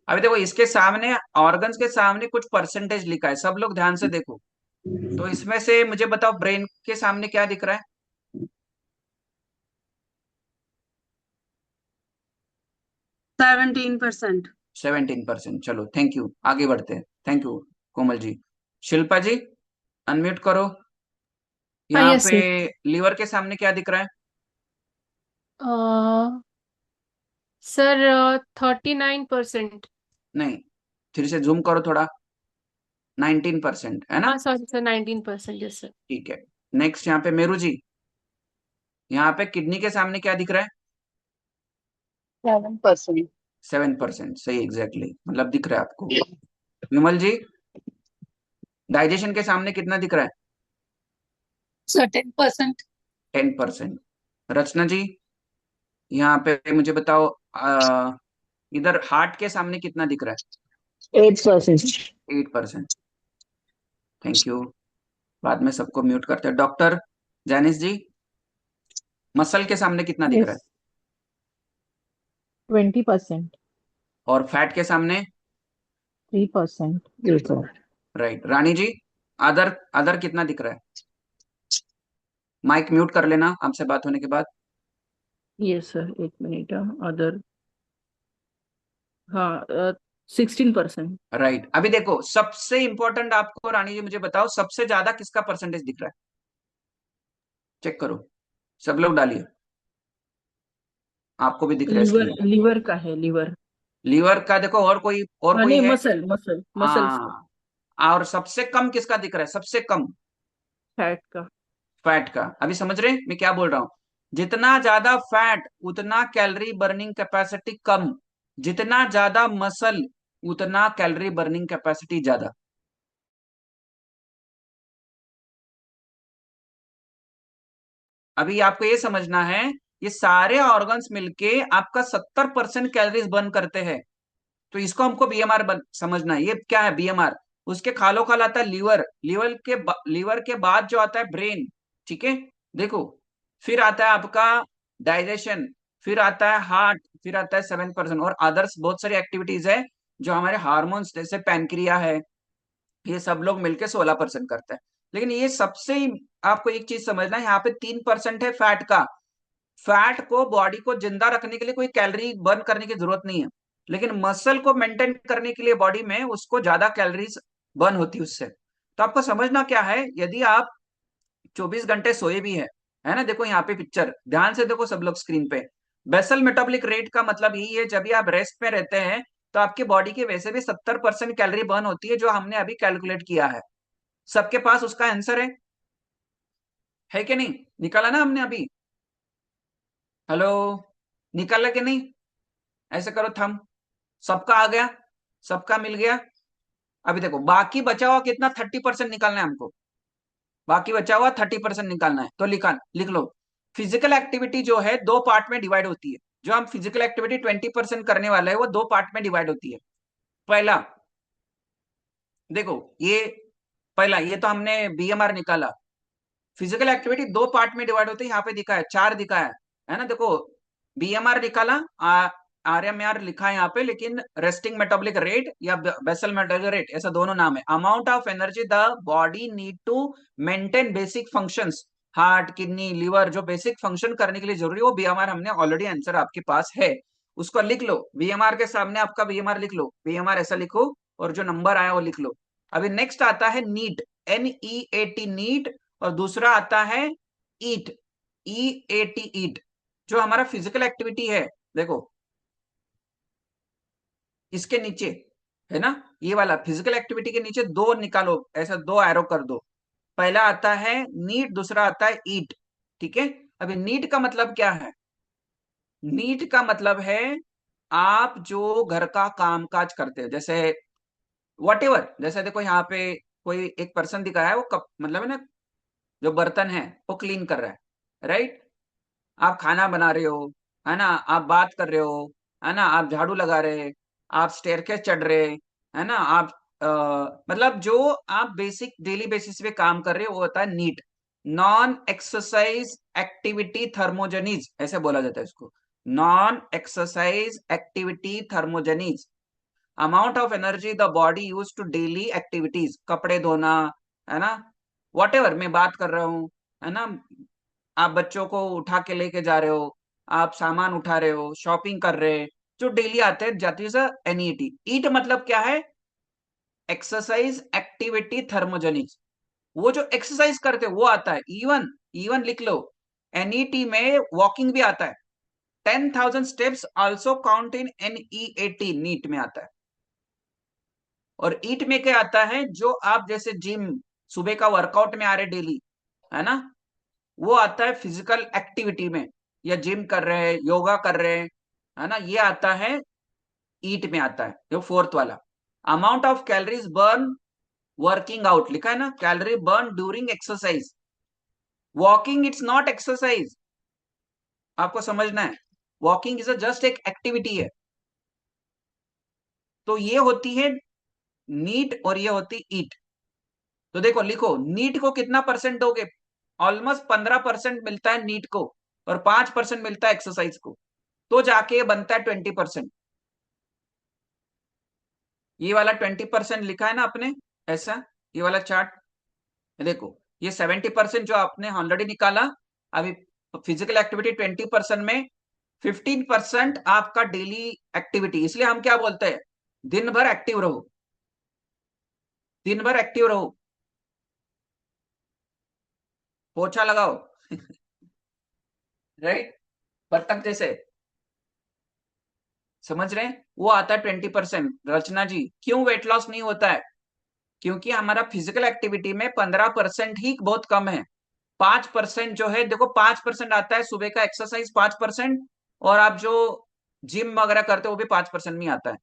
अभी देखो इसके सामने ऑर्गन्स के सामने कुछ परसेंटेज लिखा है, सब लोग ध्यान से देखो। तो इसमें से मुझे बताओ ब्रेन के सामने क्या दिख रहा है? 17%। 17%। चलो थैंक यू आगे बढ़ते हैं। Thank you Komal ji. Shilpa ji unmute करो। हाँ यहाँ यस पे लीवर के सामने क्या दिख रहा है? सर 39%। नहीं फिर से जूम करो थोड़ा। 19% है ना? हाँ सॉरी सर 19%। Yes sir. ठीक है नेक्स्ट यहाँ पे मेरू जी। यहाँ पे किडनी के सामने क्या दिख रहा है? 7%। 7%, सही, एग्जैक्टली, मतलब दिख रहा है आपको। विमल जी, डाइजेशन के सामने कितना दिख रहा है? सर 10%। 10%। रचना जी, यहाँ पे मुझे बताओ, इधर हार्ट के सामने कितना दिख रहा 8%। है? 8%। Thank you. बाद में सबको म्यूट करते हैं। डॉक्टर जैनिस जी, मसल के सामने कितना दिख रहा है? यस 20%। और फैट के सामने? 3%। Yes sir. राइट। रानी जी, अदर अदर कितना दिख रहा है? माइक म्यूट कर लेना आपसे बात होने के बाद। यस सर, एक मिनट। अदर, हाँ 16%। राइट। अभी देखो, सबसे इंपॉर्टेंट आपको रानी जी मुझे बताओ, सबसे ज्यादा किसका परसेंटेज दिख रहा है? चेक करो, सब लोग डालिए, आपको भी दिख रहा है लिवर, स्क्रीन पे। लिवर का है, लिवर। लीवर का देखो, और कोई नहीं, है? मसल मसल मसल्स का। और सबसे कम किसका दिख रहा है? सबसे कम फैट का। फैट का। अभी समझ रहे हैं मैं क्या बोल रहा हूं? जितना ज्यादा फैट उतना कैलोरी बर्निंग कैपेसिटी कम, जितना ज्यादा मसल उतना कैलोरी बर्निंग कैपेसिटी ज्यादा। अभी आपको ये समझना है, ये सारे ऑर्गन्स मिलके आपका 70% कैलोरीज बर्न करते हैं। तो इसको हमको बीएमआर समझना है। ये क्या है बीएमआर? उसके खालो खाल आता है लीवर, लीवर के बाद जो आता है ब्रेन, ठीक है? देखो, फिर आता है आपका डाइजेशन, फिर आता है हार्ट, फिर आता है 7%, और अदर्स बहुत सारी एक्टिविटीज है जो हमारे हार्मोन्स जैसे पैनक्रिया है, ये सब लोग मिलके 16% करते हैं। लेकिन ये सबसे आपको एक चीज समझना है, यहाँ पे 3% है फैट का। फैट को बॉडी को जिंदा रखने के लिए कोई कैलोरी बर्न करने की जरूरत नहीं है, लेकिन मसल को मेंटेन करने के लिए बॉडी में उसको ज्यादा कैलोरीज बर्न होती है उससे। तो आपको समझना क्या है, यदि आप 24 घंटे सोए भी है ना, देखो यहाँ पे पिक्चर ध्यान से देखो सब लोग स्क्रीन पे। बेसल मेटाबॉलिक रेट का मतलब यही है, जब भी आप रेस्ट में रहते हैं तो आपकी बॉडी की वैसे भी 70% कैलोरी बर्न होती है, जो हमने अभी कैलकुलेट किया है। सबके पास उसका आंसर है कि नहीं? निकाला ना हमने अभी? हेलो, निकाला कि नहीं? ऐसे करो थम, सबका आ गया, सबका मिल गया। अभी देखो, बाकी बचा हुआ कितना? 30% निकालना है हमको। बाकी बचा हुआ 30% निकालना है, तो लिख लो। फिजिकल एक्टिविटी जो है दो पार्ट में डिवाइड होती है। जो हम फिजिकल एक्टिविटी 20% करने वाले हैं वो दो पार्ट में डिवाइड होती है। पहला देखो, ये पहला, ये तो हमने बीएमआर निकाला। फिजिकल एक्टिविटी दो पार्ट में डिवाइड होती है, यहाँ पे दिखा है, 4 दिखा है ना? देखो, बीएमआर निकाला, आरएमआर लिखा है यहाँ पे, लेकिन रेस्टिंग मेटाबॉलिक रेट या बेसल मेटाबॉलिक रेट, ऐसा दोनों नाम है। Amount of energy the body need to maintain basic functions, heart, kidney, liver, जो बेसिक फंक्शन करने के लिए जरूरी है, वो बीएमआर हमने ऑलरेडी आंसर आपके पास है, उसको लिख लो। बीएमआर के सामने आपका बीएमआर लिख लो, बीएमआर ऐसा लिखो, और जो नंबर आया वो लिख लो। अभी नेक्स्ट आता है नीट, NEAT नीट, और दूसरा आता है ईट, EAT ईट, जो हमारा फिजिकल एक्टिविटी है। देखो इसके नीचे है ना, ये वाला फिजिकल एक्टिविटी के नीचे दो निकालो, ऐसा दो एरो कर दो। पहला आता है नीट, दूसरा आता है ईट, ठीक है? अभी नीट का मतलब क्या है? नीट का मतलब है आप जो घर का काम काज करते हैं, जैसे वॉटेवर, जैसे देखो यहाँ पे कोई एक पर्सन दिखाया है, वो कप मतलब है ना, जो बर्तन है वो क्लीन कर रहा है, राइट? आप खाना बना रहे हो, है ना, आप बात कर रहे हो, है ना, आप झाड़ू लगा रहे, आप स्टेयरकेस चढ़ रहे, है ना, आप मतलब जो आप बेसिक डेली बेसिस पे काम कर रहे हो वो होता है NEAT, non exercise activity thermogenesis, ऐसे बोला जाता है इसको, non exercise activity thermogenesis. Amount of energy the body use to daily activities, कपड़े धोना, है ना, वॉटेवर मैं बात कर रहा हूँ, है ना, आप बच्चों को उठा के लेके जा रहे हो, आप सामान उठा रहे हो, शॉपिंग कर रहे हैं, जो डेली आते हैं जाती है NEAT। ईट मतलब क्या है? एक्सरसाइज एक्टिविटी थर्मोजेनिक, वो जो एक्सरसाइज करते हैं वो आता है। इवन इवन लिख लो, NET में वॉकिंग भी आता है। 10,000 steps also count in NEAT, NEAT में आता है। और ईट में क्या आता है? जो आप जैसे जिम सुबह का वर्कआउट में आ रहे डेली, है ना, वो आता है फिजिकल एक्टिविटी में, या जिम कर रहे हैं, योगा कर रहे हैं, है ना, ये आता है ईट में आता है, जो फोर्थ वाला। Amount of calories burn working out लिखा है ना, calorie burn during exercise. Walking it's not exercise, आपको समझना है। वॉकिंग इज जस्ट एक एक्टिविटी है। तो ये होती है नीट और ये होती ईट। तो देखो लिखो, नीट को कितना परसेंट दोगे? ऑलमोस्ट 15% मिलता है नीट को और 5% मिलता है एक्सरसाइज को, तो जाके बनता है 20%। ये वाला 20% लिखा है ना आपने ऐसा, ये वाला चार्ट देखो, ये 70% जो आपने ऑलरेडी निकाला। अभी फिजिकल एक्टिविटी 20% में 15% आपका डेली एक्टिविटी। इसलिए हम क्या बोलते हैं, दिन भर एक्टिव रहो, दिन भर एक्टिव रहो, पोछा लगाओ राइट, बत्तख जैसे, समझ रहे हैं? वो आता है 20%। रचना जी, क्यों वेट लॉस नहीं होता है? क्योंकि हमारा फिजिकल एक्टिविटी में 15% ही बहुत कम है। 5% जो है, देखो 5% आता है सुबह का एक्सरसाइज 5%, और आप जो जिम वगैरह करते हो वो भी 5% में आता है।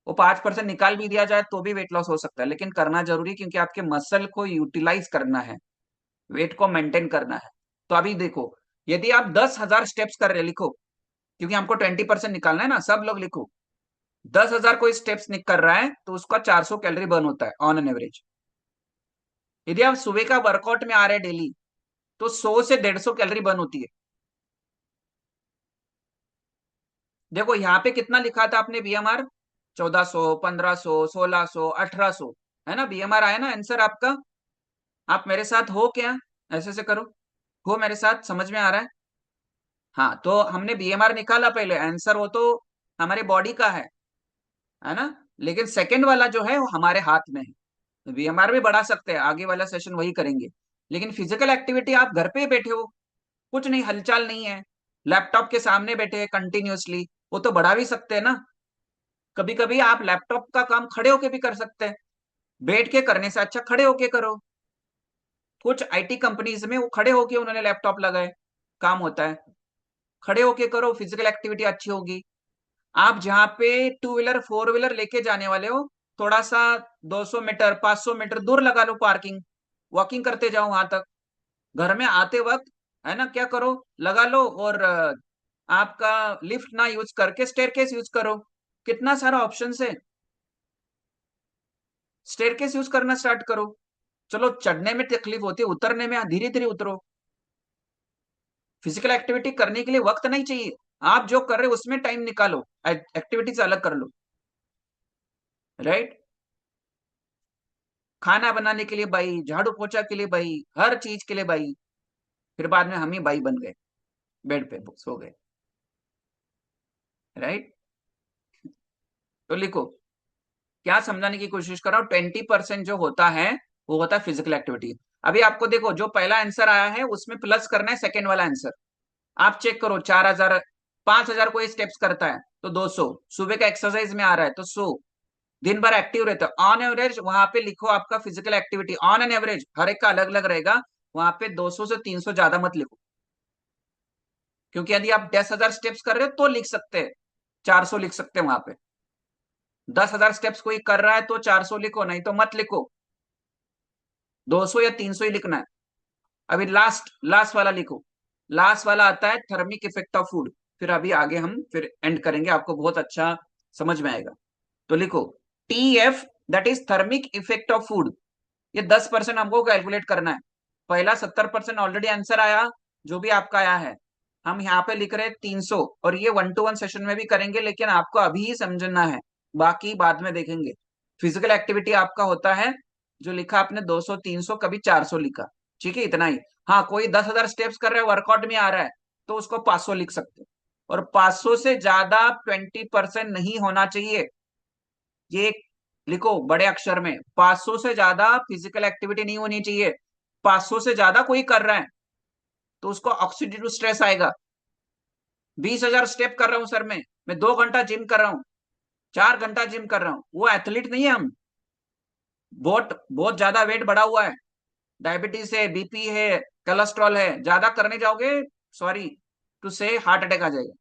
वो 5% निकाल भी दिया जाए तो भी वेट लॉस हो सकता है, लेकिन करना जरूरी, क्योंकि आपके मसल को यूटिलाइज करना है, वेट को मेंटेन करना है। तो अभी देखो, यदि आप 10,000 स्टेप्स कर रहे हैं, लिखो, क्योंकि हमको 20% निकालना है ना, सब लोग लिखो। 10,000 कोई स्टेप्स कर रहा है तो उसका 400 कैलोरी बर्न होता है ऑन एन एवरेज। यदि आप सुबह का वर्कआउट में आ रहे हैं डेली, तो 100 से 150 कैलोरी बर्न होती है। देखो यहाँ पे कितना लिखा था आपने बीएमआर, 1400, 1500, 1600, 1800, है ना? बीएमआर आया ना आंसर आपका? आप मेरे साथ हो क्या? ऐसे से करो, हो मेरे साथ, समझ में आ रहा है? हाँ, तो हमने बीएमआर निकाला पहले, आंसर वो तो हमारे बॉडी का है ना? लेकिन सेकंड वाला जो है वो हमारे हाथ में है। बीएमआर भी बढ़ा सकते हैं, आगे वाला सेशन वही करेंगे। लेकिन फिजिकल एक्टिविटी, आप घर पे ही बैठे हो, कुछ नहीं, हलचल नहीं है, लैपटॉप के सामने बैठे हैं कंटिन्यूअसली, वो तो बढ़ा भी सकते हैं ना। कभी कभी आप लैपटॉप का काम खड़े होके भी कर सकते हैं, बैठ के करने से अच्छा खड़े होके करो। कुछ आईटी कंपनीज में वो खड़े होके उन्होंने लैपटॉप लगाए, काम होता है। खड़े होके करो, फिजिकल एक्टिविटी अच्छी होगी। आप जहाँ पे 2 व्हीलर 4 व्हीलर लेके जाने वाले हो, थोड़ा सा 200 मीटर 500 मीटर दूर लगा लो पार्किंग, वॉकिंग करते जाओ वहां तक। घर में आते वक्त, है ना, क्या करो, लगा लो, और आपका लिफ्ट ना यूज करके स्टेयरकेस यूज करो। कितना सारा ऑप्शन है, स्टेयरकेस यूज करना स्टार्ट करो। चलो चढ़ने में तकलीफ होती है, उतरने में धीरे धीरे उतरो। फिजिकल एक्टिविटी करने के लिए वक्त नहीं चाहिए, आप जो कर रहे हो उसमें टाइम निकालो, एक्टिविटीज अलग कर लो, राइट? खाना बनाने के लिए बाई, झाड़ू पोछा के लिए बाई, हर चीज के लिए बाई। फिर बाद में हम ही बाई बन गए, बेड पे सो गए, राइट? तो लिखो, क्या समझाने की कोशिश कर रहा हूं, 20% जो होता है वो होता है फिजिकल एक्टिविटी। अभी आपको देखो, जो पहला आंसर आया है उसमें प्लस करना है सेकेंड वाला आंसर। आप चेक करो, 4,000 5,000 कोई स्टेप्स करता है तो 200, सुबह का एक्सरसाइज में आ रहा है तो 100, दिन भर एक्टिव रहता है ऑन एवरेज। वहां पे लिखो आपका physical activity on an average, हर एक का अलग अलग रहेगा, वहां पे 200 से 300 ज्यादा मत लिखो, क्योंकि यदि आप 10,000 स्टेप्स कर रहे हो तो लिख सकते हैं, 400 लिख सकते हैं वहां पे। 10,000 स्टेप्स कोई कर रहा है तो 400 लिखो, नहीं तो मत लिखो, 200 या 300 ही लिखना है। अभी लास्ट वाला लिखो, लास्ट वाला आता है थर्मिक इफेक्ट ऑफ फूड। फिर अभी आगे हम फिर एंड करेंगे, आपको बहुत अच्छा समझ में आएगा। तो लिखो TF, that is thermic effect of food. ये 10% हमको कैलकुलेट करना है। पहला 70% ऑलरेडी आंसर आया, जो भी आपका आया है। हम यहाँ पे लिख रहे हैं 300, और ये 1-to-1 सेशन में भी करेंगे, लेकिन आपको अभी ही समझना है, बाकी बाद में देखेंगे। फिजिकल एक्टिविटी आपका होता है, जो लिखा आपने 200 300, कभी 400 लिखा, ठीक है, इतना ही। हाँ, कोई 10,000 स्टेप्स कर रहा है, वर्कआउट में आ रहा है, तो उसको 500 लिख सकते हैं, और 500 से ज्यादा 20% नहीं होना चाहिए। ये लिखो बड़े अक्षर में, 500 से ज्यादा फिजिकल एक्टिविटी नहीं होनी चाहिए। 500 से ज्यादा कोई कर रहा है तो उसको ऑक्सीडेटिव स्ट्रेस आएगा। 20,000 स्टेप कर रहा हूं सर, मैं 2 घंटा जिम कर रहा हूं, 4 घंटा जिम कर रहा हूं, वो एथलीट नहीं है हम। बहुत बहुत ज्यादा वेट बढ़ा हुआ है, डायबिटीज है, बीपी है, कोलेस्ट्रॉल है, ज्यादा करने जाओगे, सॉरी टू से, हार्ट अटैक आ जाएगा,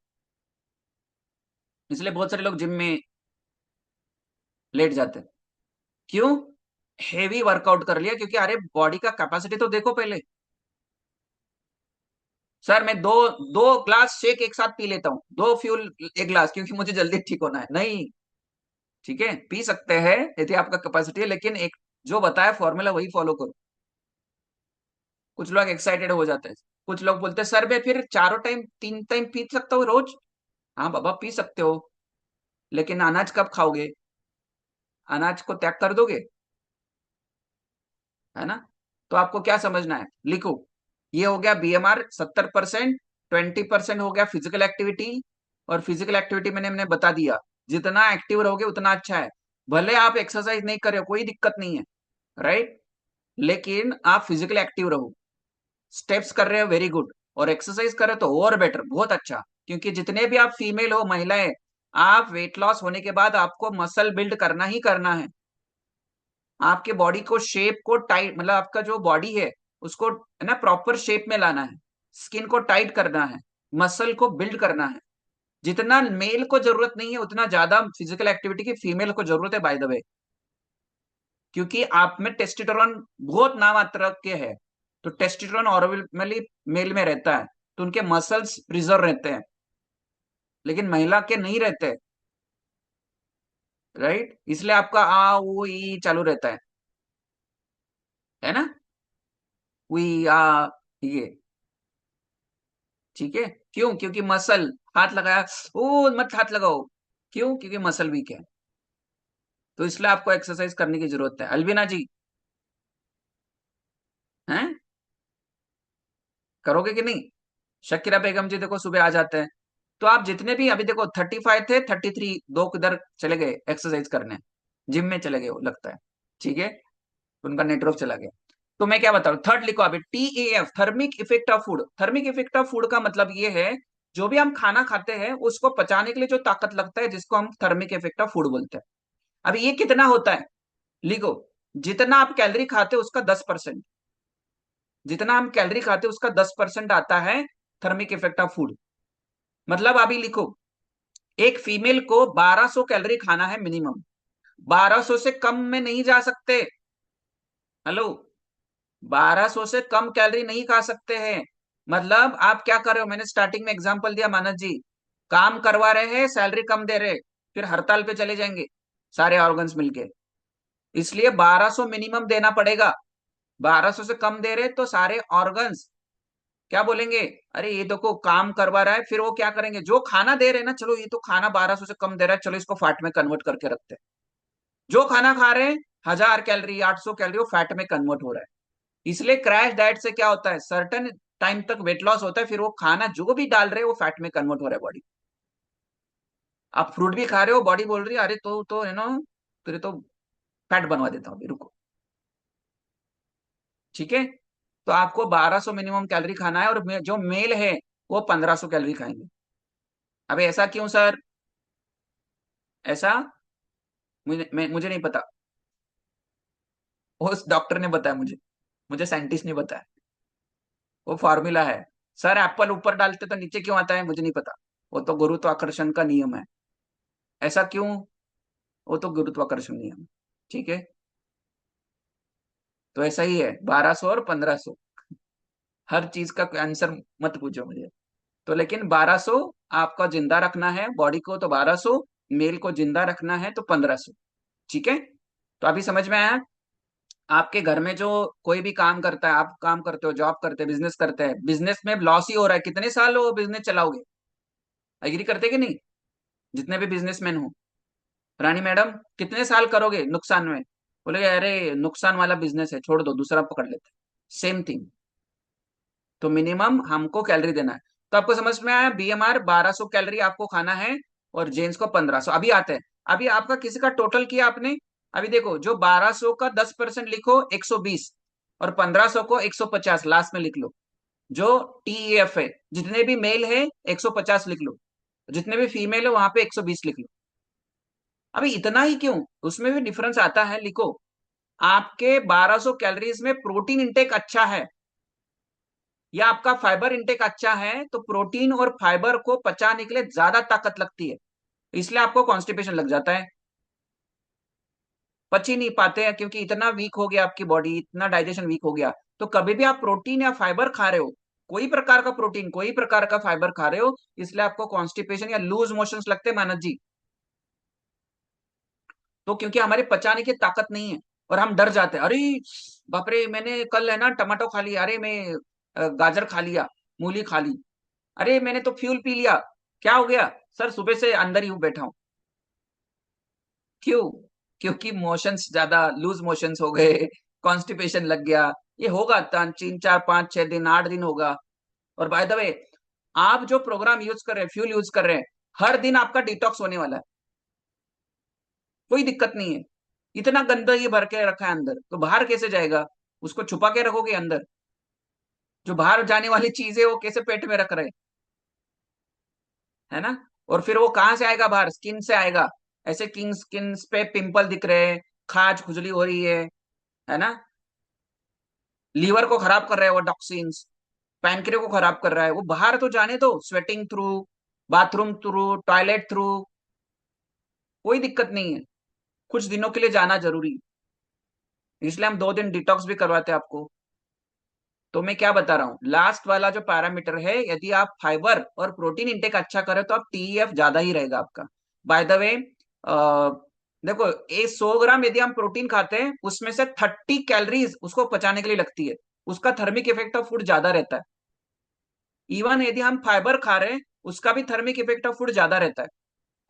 इसलिए बहुत सारे लोग जिम में लेट जाते हैं। क्यों? हेवी वर्कआउट कर लिया, क्योंकि अरे बॉडी का कैपेसिटी तो देखो पहले। सर मैं दो दो ग्लास शेक एक साथ पी लेता हूँ, 2 फ्यूल एक ग्लास, क्योंकि मुझे जल्दी ठीक होना है। नहीं, ठीक है, पी सकते हैं यदि आपका कैपेसिटी है, लेकिन एक जो बताया फॉर्मूला वही फॉलो करो। कुछ लोग एक्साइटेड हो जाते हैं, कुछ लोग बोलते हैं सर मैं फिर 4 टाइम 3 टाइम पी सकता हूँ रोज। हाँ बाबा पी सकते हो, लेकिन अनाज कब खाओगे? अनाज को त्याग कर दोगे, है ना? तो आपको क्या समझना है, लिखो। ये हो गया बीएमआर 70%, 20% हो गया फिजिकल एक्टिविटी। और फिजिकल एक्टिविटी मैंने बता दिया, जितना एक्टिव रहोगे उतना अच्छा है। भले आप एक्सरसाइज नहीं कर रहे हो, कोई दिक्कत नहीं है, राइट, लेकिन आप फिजिकल एक्टिव रहो। स्टेप्स कर रहे हो, वेरी गुड, और एक्सरसाइज कर रहे हो तो और बेटर, बहुत अच्छा। क्योंकि जितने भी आप फीमेल हो, महिलाएं, आप वेट लॉस होने के बाद आपको मसल बिल्ड करना ही करना है। आपके बॉडी को शेप को टाइट, मतलब आपका जो बॉडी है उसको है ना प्रॉपर शेप में लाना है, स्किन को टाइट करना है, मसल को बिल्ड करना है। जितना मेल को जरूरत नहीं है उतना ज्यादा फिजिकल एक्टिविटी की फीमेल को जरूरत है, बाय द वे। क्योंकि आप में टेस्टोस्टेरोन बहुत नामात्र के है, तो टेस्टोस्टेरोन नॉर्मली मेल में रहता है, तो उनके मसल्स प्रिजर्व रहते हैं, लेकिन महिला के नहीं रहते, राइट। इसलिए आपका आ वो ई चालू रहता है ना, वी आ ये, ठीक है। क्यों? क्योंकि मसल, हाथ लगाया, ओ मत हाथ लगाओ, क्यों? क्योंकि मसल वीक है। तो इसलिए आपको एक्सरसाइज करने की जरूरत है। अलविना जी, हैं करोगे कि नहीं? शकीरा बेगम जी देखो सुबह आ जाते हैं। तो आप जितने भी अभी देखो 35 थे, 33 दो किधर चले गए एक्सरसाइज करने, जिम में चले गए वो लगता है, ठीक है, उनका नेटवर्क चला गया। तो मैं क्या बता रहा हूँ, थर्ड लिखो अभी, TEF, thermic effect of food. Thermic effect of food का मतलब ये है, जो भी हम खाना खाते हैं उसको पचाने के लिए जो ताकत लगता है, जिसको हम थर्मिक इफेक्ट ऑफ फूड बोलते हैं। अब ये कितना होता है, लिखो, जितना आप कैलोरी खाते हो उसका 10%, जितना हम कैलोरी खाते हैं उसका 10% आता है थर्मिक इफेक्ट ऑफ फूड। मतलब अभी लिखो, एक फीमेल को 1200 कैलोरी खाना है मिनिमम, 1200 से कम में नहीं जा सकते। हेलो, 1200 से कम कैलोरी नहीं खा सकते हैं। मतलब आप क्या कर रहे हो, मैंने स्टार्टिंग में एग्जांपल दिया, मानस जी, काम करवा रहे हैं, सैलरी कम दे रहे, फिर हड़ताल पे चले जाएंगे सारे ऑर्गन्स मिलके, इसलिए 1200 मिनिमम देना पड़ेगा। 1200 से कम दे रहे तो सारे ऑर्गन्स क्या बोलेंगे, अरे ये देखो काम करवा रहा है, फिर वो क्या करेंगे, जो खाना दे रहे हैं ना, चलो ये तो खाना 1200 से कम दे रहा है, चलो इसको फैट में कन्वर्ट करके रखते हैं। जो खाना खा रहे हैं 1000 कैलोरी 800 कैलोरी वो फैट में कन्वर्ट हो रहा है। इसलिए क्रैश डाइट से क्या होता है, सर्टेन टाइम तक वेट लॉस होता है, फिर वो खाना जो भी डाल रहे हैं वो फैट में कन्वर्ट हो रहा है बॉडी। आप फ्रूट भी खा रहे हो, बॉडी बोल रही है अरे तो है ना, तेरे तो फैट बनवा देता हूँ, रुको, ठीक है। तो आपको 1200 मिनिमम कैलोरी खाना है, और जो मेल है वो 1500 कैलोरी खाएंगे। अब ऐसा क्यों सर? ऐसा मुझे नहीं पता, उस डॉक्टर ने बताया मुझे, मुझे साइंटिस्ट ने बताया, वो फॉर्मूला है। सर एप्पल ऊपर डालते तो नीचे क्यों आता है, मुझे नहीं पता, वो तो गुरुत्वाकर्षण का नियम है। ऐसा क्यों? वो तो गुरुत्वाकर्षण नियम है, ठीक है। तो ऐसा ही है, 1200 और 1500, हर चीज का आंसर मत पूछो मुझे। तो लेकिन 1200 आपका जिंदा रखना है बॉडी को, तो 1200, मेल को जिंदा रखना है तो 1500, ठीक है। तो अभी समझ में आया? आपके घर में जो कोई भी काम करता है, आप काम करते हो, जॉब करते हैं, बिजनेस करते हैं, बिजनेस में लॉस ही हो रहा है, कितने साल हो बिजनेस चलाओगे? एग्री करते कि नहीं? जितने भी बिजनेसमैन हो, रानी मैडम कितने साल करोगे नुकसान में? बोले अरे नुकसान वाला बिजनेस है, छोड़ दो, दूसरा पकड़ लेते। सेम थिंग, तो मिनिमम हमको कैलोरी देना है। तो आपको समझ में आया, बीएमआर 1200 कैलोरी आपको खाना है, और जेंट्स को 1500। अभी आते हैं, अभी आपका किसी का टोटल किया आपने, अभी देखो, जो 1200 का 10% लिखो 120, और 1500 को 150 लास्ट में लिख लो। जो TEF है, जितने भी मेल है 150 लिख लो, जितने भी फीमेल है वहां पे 120 लिख लो। अभी इतना ही क्यों, उसमें भी डिफरेंस आता है, लिखो। आपके 1200 कैलोरीज में प्रोटीन इंटेक अच्छा है, या आपका फाइबर इंटेक अच्छा है, तो प्रोटीन और फाइबर को पचाने के लिए ज्यादा ताकत लगती है। इसलिए आपको कॉन्स्टिपेशन लग जाता है, पच ही नहीं पाते हैं, क्योंकि इतना वीक हो गया आपकी बॉडी, इतना डाइजेशन वीक हो गया। तो कभी भी आप प्रोटीन या फाइबर खा रहे हो, कोई प्रकार का प्रोटीन कोई प्रकार का फाइबर खा रहे हो, इसलिए आपको कॉन्स्टिपेशन या लूज मोशंस लगते हैं मानस जी। तो क्योंकि हमारे पचाने की ताकत नहीं है और हम डर जाते हैं, अरे बाप रे मैंने कल है ना टमाटो खा लिया, अरे मैं गाजर खा लिया, मूली खा ली, अरे मैंने तो फ्यूल पी लिया, क्या हो गया सर, सुबह से अंदर ही हूं बैठा हूं। क्यों? क्योंकि मोशंस ज्यादा लूज मोशंस हो गए, कॉन्स्टिपेशन लग गया। ये होगा 3 4 5 6 दिन 8 दिन होगा। और बाय द वे, आप जो प्रोग्राम यूज कर रहे हैं, फ्यूल यूज कर रहे हैं, हर दिन आपका डिटॉक्स होने वाला है, कोई दिक्कत नहीं है। इतना गंदगी भर के रखा है अंदर, तो बाहर कैसे जाएगा? उसको छुपा के रखोगे अंदर? जो बाहर जाने वाली चीज है वो कैसे पेट में रख रहे हैं, है ना? और फिर वो कहां से आएगा बाहर? स्किन से आएगा। ऐसे किंग स्किन पे पिंपल दिख रहे हैं, खाज खुजली हो रही है ना? लीवर को खराब कर रहा है वो टॉक्सिन्स, पैनक्रिया को खराब कर रहा है वो, बाहर तो जाने दो, sweating through, bathroom through, toilet through, कोई दिक्कत नहीं है, कुछ दिनों के लिए जाना जरूरी है। इसलिए हम 2 दिन डिटॉक्स भी करवाते हैं आपको। तो मैं क्या बता रहा हूँ, लास्ट वाला जो पैरामीटर है, यदि आप फाइबर और प्रोटीन इंटेक अच्छा करें तो आप टीईएफ ज्यादा ही रहेगा आपका। बाय द वे, देखो ये 100 ग्राम यदि हम प्रोटीन खाते हैं, उसमें से 30 कैलोरीज उसको पचाने के लिए लगती है, उसका थर्मिक इफेक्ट ऑफ फूड ज्यादा रहता है। इवन यदि हम फाइबर खा रहे हैं, उसका भी थर्मिक इफेक्ट ऑफ फूड ज्यादा रहता है,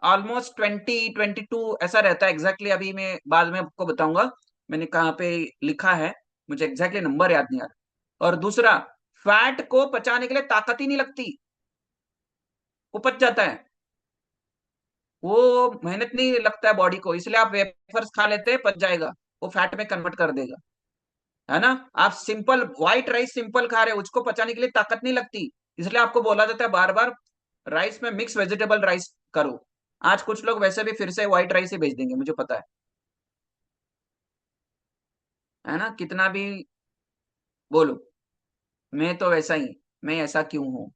ऑलमोस्ट 20 22 ऐसा रहता है। एग्जैक्टली अभी मैं बाद में आपको बताऊंगा, मैंने कहाँ पे लिखा है, मुझे एग्जैक्टली नंबर याद नहीं आ रहा। और दूसरा, फैट को पचाने के लिए ताकत ही नहीं लगती, वो पच जाता है, वो मेहनत नहीं लगता है बॉडी को, इसलिए आप वेफर्स खा लेते हैं, पच जाएगा, वो फैट में कन्वर्ट कर देगा, है ना? आप सिंपल व्हाइट राइस सिंपल खा रहे हो, उसको पचाने के लिए ताकत नहीं लगती, इसलिए आपको बोला जाता है बार बार राइस में मिक्स वेजिटेबल राइस करो। आज कुछ लोग वैसे भी फिर से व्हाइट राइस ही भेज देंगे, मुझे पता है ना? कितना भी बोलो, मैं तो वैसा ही, मैं ऐसा क्यों हूं,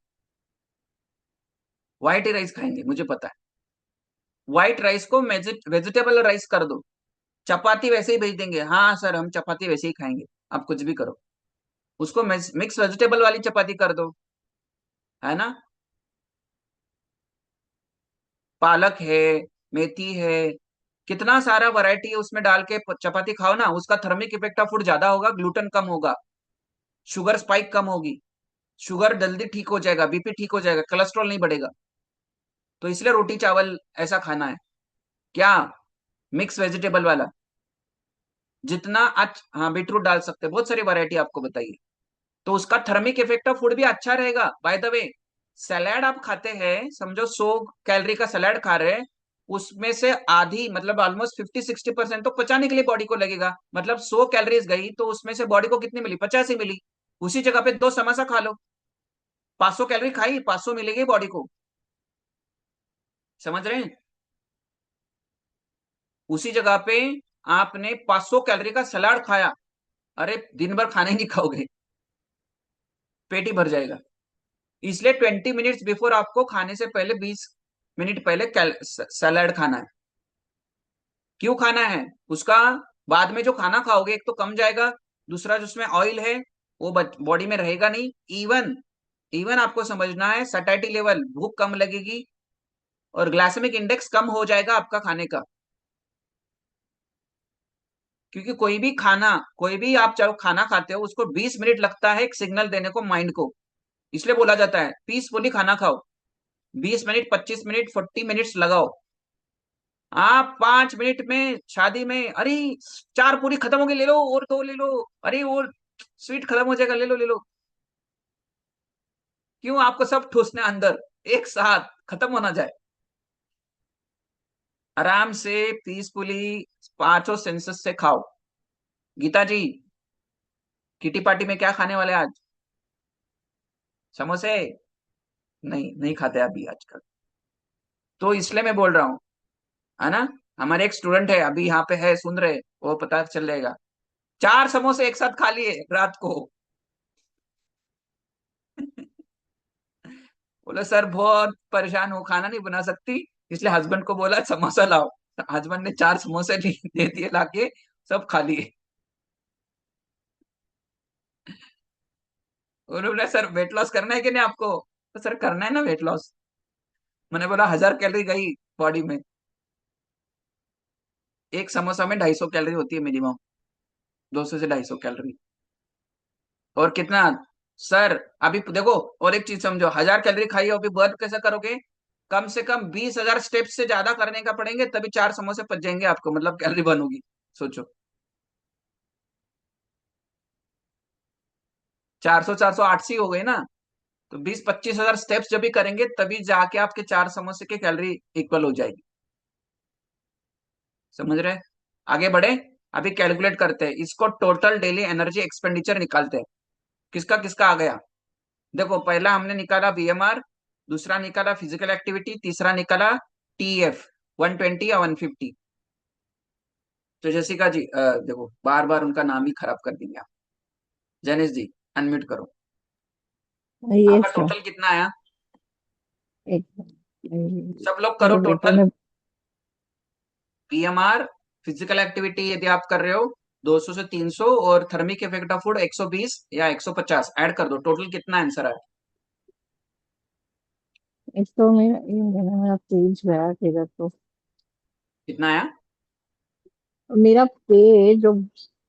व्हाइट ही राइस खाएंगे, मुझे पता है। व्हाइट राइस को वेजिटेबल राइस कर दो, चपाती वैसे ही भेज देंगे, हाँ सर हम चपाती वैसे ही खाएंगे, आप कुछ भी करो, उसको मिक्स वेजिटेबल वाली चपाती कर दो, है ना? पालक है, मेथी है, कितना सारा वैरायटी है, उसमें डाल के चपाती खाओ ना, उसका थर्मिक इफेक्ट ऑफ फूड ज्यादा होगा, ग्लूटेन कम होगा, शुगर स्पाइक कम होगी, शुगर जल्दी ठीक हो जाएगा, बीपी ठीक हो जाएगा, कोलेस्ट्रॉल नहीं बढ़ेगा। तो इसलिए रोटी चावल ऐसा खाना है क्या, मिक्स वेजिटेबल वाला, जितना हाँ बीटरूट डाल सकते हैं, बहुत सारी वैरायटी आपको बताइए, तो उसका थर्मिक इफेक्ट ऑफ फूड भी अच्छा रहेगा। बाय द वे, सलाद आप खाते हैं, समझो 100 कैलोरी का सलाद खा रहे हैं, उसमें से आधी मतलब ऑलमोस्ट 50 60% तो पचाने के लिए बॉडी को लगेगा, मतलब 100 कैलोरीज गई तो उसमें से बॉडी को कितनी मिली? 50 ही मिली। उसी जगह पे 2 समोसा खा लो, 500 कैलोरी खाई, 500 मिलेगी बॉडी को, समझ रहे हैं? उसी जगह पे आपने 500 कैलोरी का सलाद खाया, अरे दिन भर खाना ही नहीं खाओगे, पेट ही भर जाएगा। इसलिए 20 मिनट्स बिफोर आपको खाने से पहले 20 मिनट पहले सलाद खाना है। क्यों खाना है? उसका बाद में जो खाना खाओगे, एक तो कम जाएगा, दूसरा जिसमें ऑयल है वो बॉडी में रहेगा नहीं, इवन इवन आपको समझना है सैटिस्फैक्टरी लेवल, भूख कम लगेगी और ग्लाइसेमिक इंडेक्स कम हो जाएगा आपका खाने का। क्योंकि कोई भी आप चाहे खाना खाते हो, उसको 20 मिनट लगता है एक सिग्नल देने को माइंड को, इसलिए बोला जाता है पीसफुली खाना खाओ, 20 मिनट 25 मिनट 40 मिनट्स लगाओ। आप 5 मिनट में शादी में, अरे 4 पूरी खत्म हो गई, ले लो और 2 ले लो, अरे और स्वीट खत्म हो जाएगा, ले लो ले लो, क्यों? आपको सब ठूसने अंदर, एक साथ खत्म होना जाए, आराम से पीसफुली 5 सेंसेस से खाओ। गीता जी, किटी पार्टी में क्या खाने वाले आज? समोसे? नहीं, नहीं खाते अभी आजकल, तो इसलिए मैं बोल रहा हूँ, है ना? हमारे एक स्टूडेंट है अभी यहाँ पे है, सुन रहे, वो पता चल जाएगा, 4 समोसे एक साथ खा लिए रात को। बोले सर बहुत परेशान हूँ, खाना नहीं बना सकती, इसलिए हस्बैंड को बोला समोसा लाओ, हस्बैंड ने 4 समोसे दे दिए लाके, सब खा लिए। उन्होंने सर वेट लॉस करना है कि नहीं आपको, तो सर करना है ना वेट लॉस। मैंने बोला 1000 कैलोरी गई बॉडी में, एक समोसा में 250 कैलोरी होती है मिनिमम, 200 से 250 कैलोरी। और कितना सर, अभी देखो और एक चीज समझो, 1000 कैलोरी खाई हो, अभी बर्न कैसे करोगे, कम से कम 20,000 स्टेप्स से ज्यादा करने का पड़ेंगे, तभी 4 समोसे पच जाएंगे आपको, मतलब कैलोरी बर्न होगी। सोचो 400 400 800 हो गए ना, तो 20-25,000 स्टेप्स जब भी करेंगे तभी जाके आपके 4 समोसे की कैलोरी इक्वल हो जाएगी। समझ रहे? आगे बढ़े, अभी कैलकुलेट करते हैं इसको, टोटल डेली एनर्जी एक्सपेंडिचर निकालते हैं। किसका किसका आ गया, देखो पहला हमने निकाला बीएमआर, दूसरा निकाला फिजिकल एक्टिविटी, तीसरा निकाला टीएफ 120 या 150। तो जैसिका जी देखो बार बार उनका नाम ही खराब कर देंगे आप। जैनिस जी अनम्यूट करो। ये आपका सर टोटल कितना आया, एक सब लोग करो मेरे बेटे टोटल। ने बीएमआर फिजिकल एक्टिविटी यदि आप कर रहे हो 200 से 300, और थर्मिक इफेक्ट ऑफ फूड 120 या 150 ऐड कर दो, टोटल कितना आंसर आया? इसको मेरा पेज गया किधर तो, कितना आया? मेरा पेज जो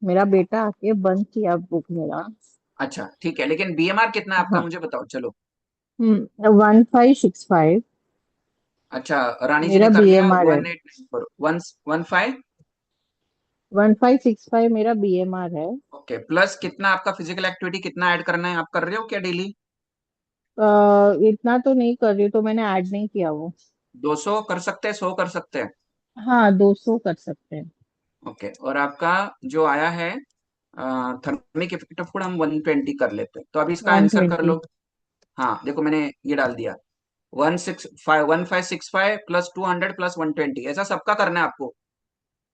मेरा बेटा आके बंद किया बुक मेरा। अच्छा ठीक है, लेकिन बीएमआर कितना है आपका हाँ मुझे बताओ चलो। 1565 अच्छा रानी जी ने मेरा कर लिया बीएमआर है। 1894 115। 1565 मेरा बीएमआर है। ओके, प्लस कितना आपका फिजिकल एक्टिविटी कितना ऐड करना है, आप कर रहे हो क्या डेली? इतना तो नहीं कर रही, तो मैंने ऐड नहीं किया वो। 200 कर सकते हैं, 100 कर सकते हैं। हाँ 200 कर सकते हैं। ओके, और आपका जो आया है थर्मिक इफेक्ट ऑफ फूड हम 120 कर लेते हैं, तो अभी इसका आंसर कर 120। लो। हाँ देखो मैंने ये डाल दिया, 1565 प्लस 200 प्लस 120, ऐसा सबका करना है आपको।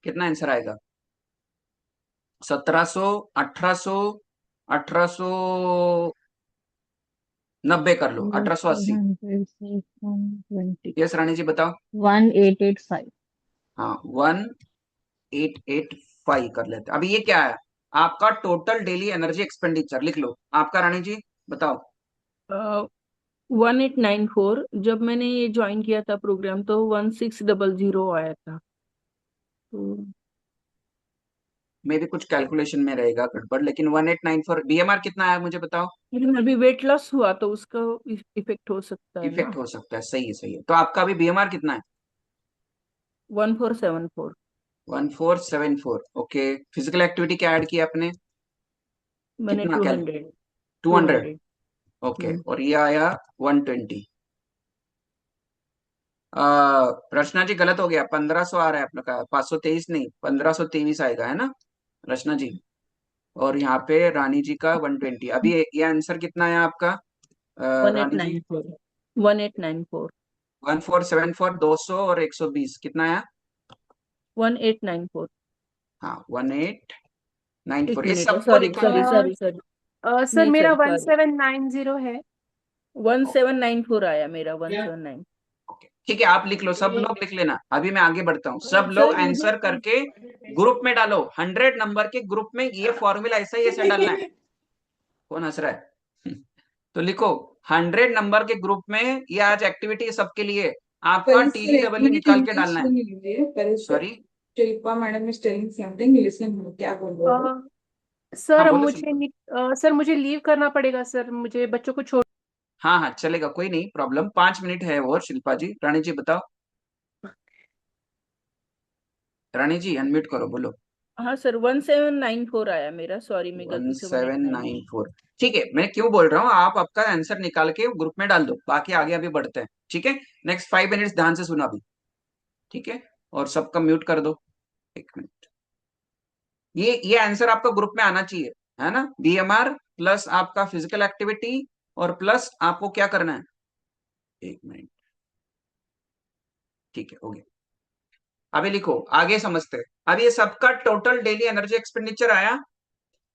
कितना आंसर आएगा? 1700, 1800, 1890 कर लो, 1880। 120। यस रानी जी बताओ। 1885। हाँ 1885 कर लेते हैं। अभी ये क्या है, आपका टोटल डेली एनर्जी एक्सपेंडिचर लिख लो आपका, रानी जी बताओ। 1894 जब मैंने ये ज्वाइन किया था प्रोग्राम तो 1600 आया था तो मे भी कुछ कैलकुलेशन में रहेगा गड़बड़, लेकिन 1894 बीएमआर कितना आया मुझे बताओ। लेकिन अभी वेट लॉस हुआ तो उसका इफेक्ट हो सकता है इफेक्ट ना। हो सकता है, सही है सही है। तो आपका अभी बीएमआर कितना है? 1474। 1474। ओके, फिजिकल एक्टिविटी क्या ऐड किया आपने, मैंने कितना क्या? 200। 200। 200। ओके, और ये आया 120। रचना जी गलत हो गया, 1500 आ रहा है आपका, 523 नहीं 1523 आएगा है ना रचना जी। और यहाँ पे रानी जी का 120। अभी ये आंसर कितना है आपका रानी जी? 1894। 1894। 1474, 200 और 120 कितना आया? 1894। हाँ एक 1894, ये मिनट, सबको सॉरी लिखना सॉरी है। Sorry sorry. सर नहीं मेरा सर सॉरी, 1790 है। 1794 आया मेरा, 179। ओके ठीक है, आप लिख लो, सब लोग लिख लेना, अभी मैं आगे बढ़ता हूँ। सब लोग सर मुझे आंसर करके ग्रुप में डालो, 100 नंबर के ग्रुप में, ये फॉर्मूला ऐसा ही ऐसा डालना है। कौन हंस रहा है? तो लिखो 100 नंबर के ग्रुप में, ये आज एक्टिविटी सबके लिए, आपका Well, sir, TDEE निकाल के डालना है। well, sir, sorry Shilpa madam is telling something. Listen, क्या बोल रहे हो? हाँ सर बोलो मुझे शिल्पा। सर मुझे लीव करना पड़ेगा सर, मुझे बच्चों को छोड़। हाँ हाँ चलेगा, कोई नहीं प्रॉब्लम, 5 मिनट है और। शिल्पा जी, रानी जी बताओ। रानी जी अनम्यूट करो, बोलो। हाँ सर 1794 आया मेरा, सॉरी मैं गलती से 1894। 1794 ठीक है, मैं क्यों बोल रहा हूँ, आप आपका आंसर निकाल के ग्रुप में डाल दो, बाकी आगे अभी बढ़ते हैं। ठीक है, नेक्स्ट 5 मिनट्स ध्यान से सुना अभी। ठीक है, और सबका म्यूट कर दो, 1 मिनट। ये आंसर आपका ग्रुप में आना चाहिए, है ना? बीएमआर प्लस आपका फिजिकल एक्टिविटी, और प्लस आपको क्या करना है, 1 मिनट। ठीक है, हो गया। अभी लिखो, आगे समझते हैं। अब ये सबका टोटल डेली एनर्जी एक्सपेंडिचर आया,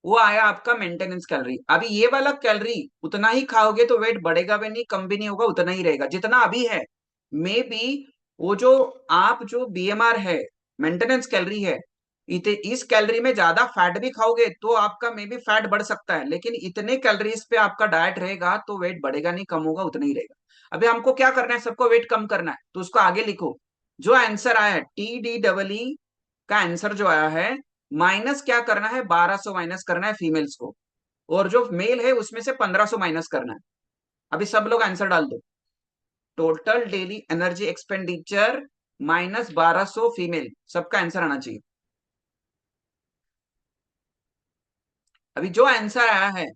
वो आया आपका मेंटेनेंस कैलोरी। अभी ये वाला कैलोरी उतना ही खाओगे तो वेट बढ़ेगा भी नहीं कम भी नहीं होगा, उतना ही रहेगा जितना अभी है। मे बी वो जो आप जो बीएमआर है, मेंटेनेंस कैलोरी है, इस कैलोरी में ज्यादा फैट भी खाओगे तो आपका मे बी फैट बढ़ सकता है, लेकिन इतने कैलोरीज पे आपका डाइट रहेगा तो वेट बढ़ेगा नहीं, कम होगा, उतना ही रहेगा। अभी हमको क्या करना है, सबको वेट कम करना है, तो उसको आगे लिखो। जो आंसर आया है TDEE का आंसर जो आया है, माइनस क्या करना है, 1200 माइनस करना है फीमेल्स को, और जो मेल है उसमें से 1500 माइनस करना है। अभी सब लोग आंसर डाल दो। Total daily energy expenditure minus 1200 female, सबका आंसर आना चाहिए। अभी जो आंसर आया है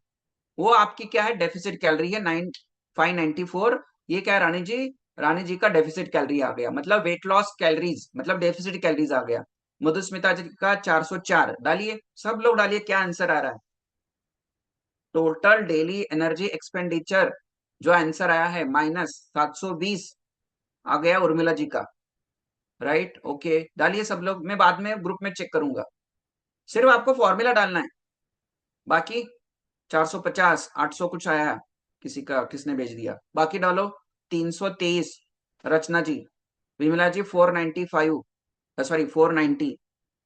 वो आपकी क्या है, डेफिसिट कैलोरी है 9594। ये क्या है रानी जी, रानी जी का डेफिसिट कैलोरी आ गया, मतलब वेट लॉस कैलोरीज, मतलब डेफिसिट कैलोरीज आ गया। मधुस्मिता जी का 404 डालिए, सब लोग डालिए क्या आंसर आ रहा है। टोटल डेली एनर्जी एक्सपेंडिचर जो आंसर आया है -720 आ गया उर्मिला जी का, राइट। ओके, डालिए सब लोग, मैं बाद में ग्रुप में चेक करूंगा, सिर्फ आपको फॉर्मूला डालना है। बाकी 450 800 कुछ आया है, किसी का किसने भेज दिया, बाकी डालो। 323 रचना जी, विमला जी 495, सॉरी 490।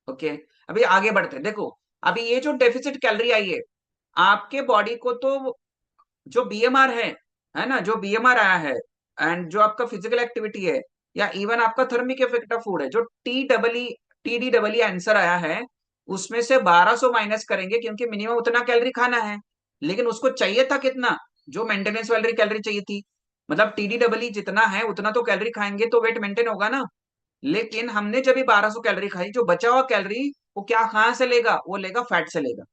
ओके, अभी आगे बढ़ते हैं। देखो अभी ये जो डेफिसिट कैलोरी आई है आपके बॉडी को, तो जो बीएमआर है ना, जो बीएमआर आया है एंड जो आपका फिजिकल एक्टिविटी है, या इवन आपका थर्मिक इफेक्ट ऑफ फूड है, जो TDEE आंसर आया है, उसमें से 1200 माइनस करेंगे क्योंकि मिनिमम उतना कैलोरी खाना है, लेकिन उसको चाहिए था कितना, जो मेंटेनेंस वाली कैलोरी चाहिए थी। मतलब TDEE जितना है उतना तो कैलोरी खाएंगे तो वेट मेंटेन होगा ना, लेकिन हमने जब भी 1200 कैलोरी खाई, जो बचा हुआ कैलोरी वो क्या कहां से लेगा, वो लेगा फैट से लेगा।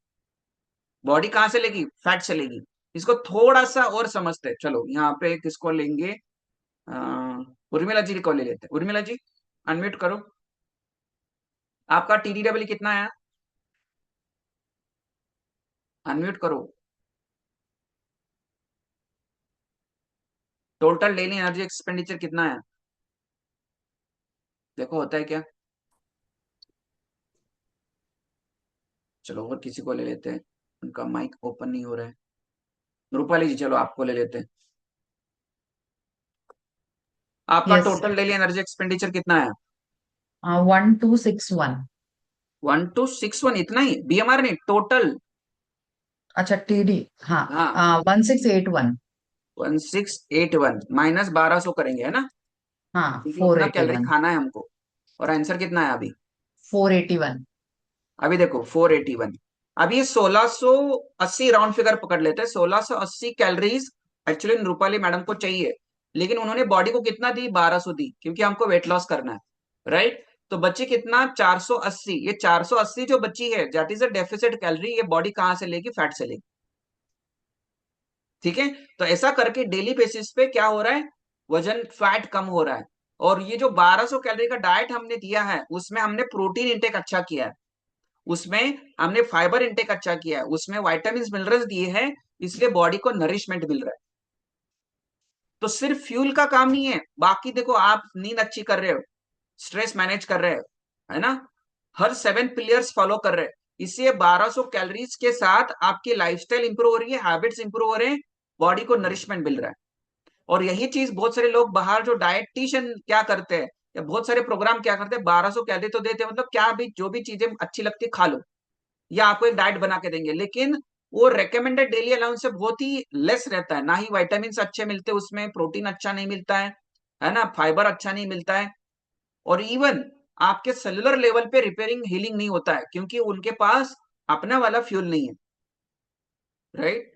बॉडी कहां से लेगी, फैट से लेगी। इसको थोड़ा सा और समझते हैं, चलो यहाँ पे किसको लेंगे, उर्मिला जी को ले लेते हैं। उर्मिला जी अनम्यूट करो, आपका TDEE कितना है, अनम्यूट करो। टोटल डेली एनर्जी एक्सपेंडिचर कितना है, देखो होता है क्या। चलो और किसी को ले लेते हैं, उनका माइक ओपन नहीं हो रहा है। रूपाली जी चलो आपको ले लेते हैं, आपका yes total daily energy expenditure कितना है। 1261। 1261, इतना ही, बीएमआर नहीं, टोटल। अच्छा TD, हाँ हाँ 1681। 1681 माइनस 1200 करेंगे, है ना, हाँ क्योंकि उतना कैलोरी 481। खाना है हमको। और आंसर कितना है अभी, 481। अभी देखो 481। अभी 1680 राउंड फिगर पकड़ लेते हैं, 1680 कैलोरीज एक्चुअली रूपाली मैडम को चाहिए, लेकिन उन्होंने बॉडी को कितना दी, 1200 दी, क्योंकि हमको वेट लॉस करना है, राइट। तो बची कितना, 480। ये 480 जो बची है that is a deficit calorie, ये बॉडी कहां से लेगी, फैट से लेगी, ठीक है। तो ऐसा करके डेली बेसिस पे क्या हो रहा है, वजन फैट कम हो रहा है। और ये जो 1200 कैलोरी का डाइट हमने दिया है उसमें हमने प्रोटीन इंटेक अच्छा किया है, उसमें हमने फाइबर इंटेक अच्छा किया है, उसमें वाइटामिन मिनरल्स दिए हैं, इसलिए बॉडी को नरिशमेंट मिल रहा है। तो सिर्फ फ्यूल का काम नहीं है, बाकी देखो आप नींद अच्छी कर रहे हो, स्ट्रेस मैनेज कर रहे हो, है ना, हर 7 पिलर्स फॉलो कर रहे हैं, इससे 1200 कैलोरीज के साथ आपकी लाइफस्टाइल इंप्रूव हो रही है, हैबिट्स इंप्रूव हो रहे हैं, बॉडी को नरिशमेंट मिल रहा है। और यही चीज बहुत सारे लोग बाहर जो डायटिशियन क्या करते हैं, या बहुत सारे प्रोग्राम क्या करते हैं, 1200 कैलोरी तो देते हैं, मतलब क्या भी जो भी चीजें अच्छी लगती है खा लो, या आपको एक डाइट बना के देंगे, लेकिन वो रेकमेंडेड डेली अलाउंस से बहुत ही लेस रहता है, ना ही वाइटामिन अच्छे मिलते हैं उसमें, प्रोटीन अच्छा नहीं मिलता है ना, फाइबर अच्छा नहीं मिलता है, और इवन आपके सेलुलर लेवल पे रिपेयरिंग हीलिंग नहीं होता है, क्योंकि उनके पास अपना वाला फ्यूल नहीं है, राइट।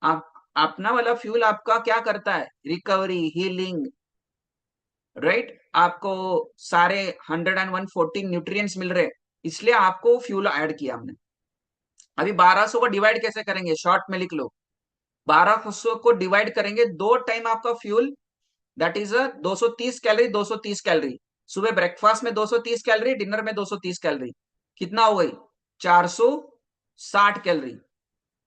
आप अपना वाला फ्यूल आपका क्या करता है, रिकवरी, हीलिंग, राइट। आपको सारे 114 न्यूट्रिएंट्स मिल रहे, इसलिए आपको फ्यूल ऐड किया हमने। अभी 1200 को डिवाइड कैसे करेंगे, शॉर्ट में लिख लो, 1200 को डिवाइड करेंगे, 2 टाइम आपका fuel, that is 230 calorie, 230 calorie, सुबह ब्रेकफास्ट में 230 कैलोरी, डिनर में 230 कैलोरी, कितना हो गई, 460 कैलोरी।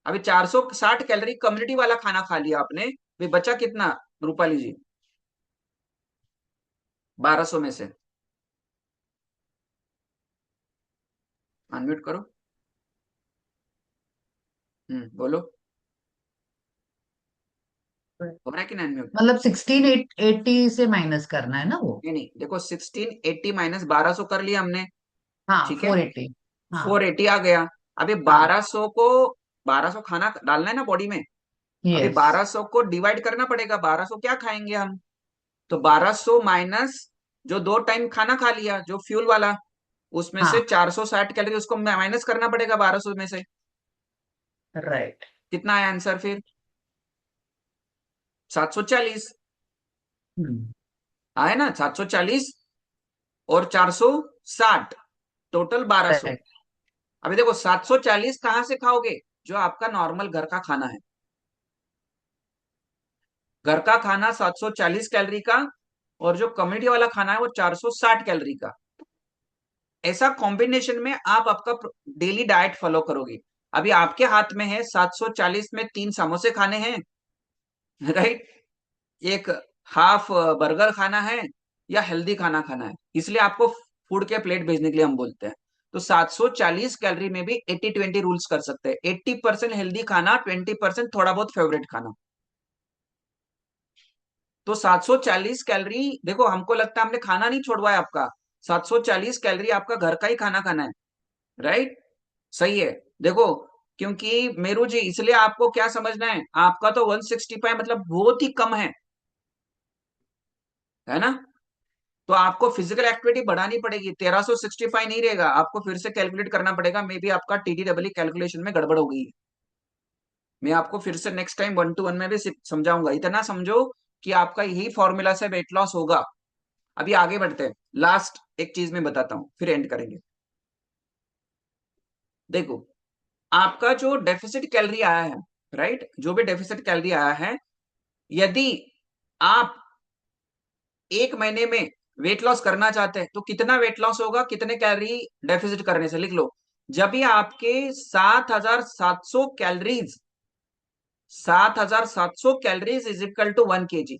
अभी 460 कैलोरी कम्युनिटी वाला खाना खा लिया आपने, भी बचा कितना रूपाली जी, 1200 में से, अनम्यूट करो, बोलो। हो रहा है कि नहीं अनम्यूट? मतलब 1680 से माइनस करना है ना वो? नहीं नहीं, देखो 1680 माइनस 1200 कर लिया हमने, हाँ, ठीक है, 480। हाँ 480 आ गया। अभी हाँ 1200 को, 1200 खाना डालना है ना बॉडी में, अभी यस 1200 को डिवाइड करना पड़ेगा। 1200 क्या खाएंगे हम, तो 1200 माइनस जो 2 टाइम खाना खा लिया जो फ्यूल वाला, उसमें से हाँ 460 कैलोरी उसको माइनस करना पड़ेगा 1200 में से। राइट। कितना आया आंसर फिर? 740 आया ना, 740 और 460, टोटल 1200। करेक्ट। अभी देखो 740 कहां से खाओगे, जो आपका नॉर्मल घर का खाना है। घर का खाना 740 कैलोरी का, और जो कम्युनिटी वाला खाना है वो 460 कैलोरी का। ऐसा कॉम्बिनेशन में आप आपका डेली डाइट फॉलो करोगे। अभी आपके हाथ में है 740 में 3 समोसे खाने हैं, राइट, एक हाफ बर्गर खाना है, या हेल्दी खाना खाना है, इसलिए आपको फूड के प्लेट भेजने के लिए हम बोलते हैं। तो 740 कैलोरी में भी 80-20 रूल्स कर सकते हैं। 80% हेल्दी खाना, 20% थोड़ा बहुत फेवरेट खाना। तो 740 कैलोरी, देखो हमको लगता है हमने खाना नहीं छोड़वाया आपका, 740 कैलोरी आपका घर का ही खाना खाना है, राइट, सही है। देखो, क्योंकि मेरू जी, इसलिए आपको क्या समझना है, आपका तो 165 मतलब बहुत ही कम है ना, तो आपको फिजिकल एक्टिविटी बढ़ानी पड़ेगी। 1365 नहीं रहेगा, आपको फिर से कैलकुलेट करना पड़ेगा। मे बी आपका टीडीडब्ल्यू कैलकुलेशन में गड़बड़ हो गई है। मैं आपको फिर से नेक्स्ट टाइम 1-to-1 में भी समझाऊंगा। इतना समझो कि आपका यही फॉर्मूला से वेट लॉस होगा। अभी आगे बढ़ते हैं, लास्ट एक चीज मैं बताता हूं, फिर एंड करेंगे। देखो, आपका जो डेफिसिट कैलोरी आया है, राइट, जो भी डेफिसिट कैलोरी आया है, यदि आप 1 महीने में वेट लॉस करना चाहते हैं तो कितना वेट लॉस होगा, कितने कैलोरी डेफिसिट करने से, लिख लो। जब भी आपके 7700 calories, 7700 calories is equal to 1 kg,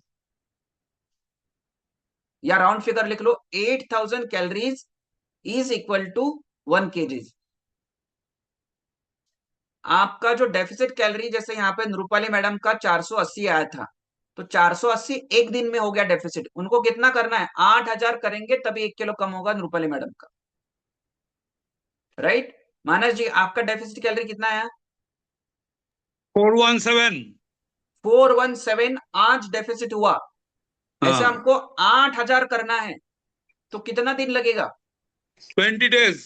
या राउंड फिगर लिख लो, 8000 calories is equal to 1 kg। आपका जो डेफिसिट कैलोरी, जैसे यहाँ पे रूपाली मैडम का 480 आया था, तो 480 एक दिन में हो गया डेफिसिट। उनको कितना करना है, 8000 करेंगे तभी 1 किलो कम होगा रूपाली मैडम का, राइट। मानस जी, आपका डेफिसिट कैलोरी कितना आया? 417। 417 आज डेफिसिट हुआ। ऐसे हाँ, हमको 8000 करना है, तो कितना दिन लगेगा? 20 days।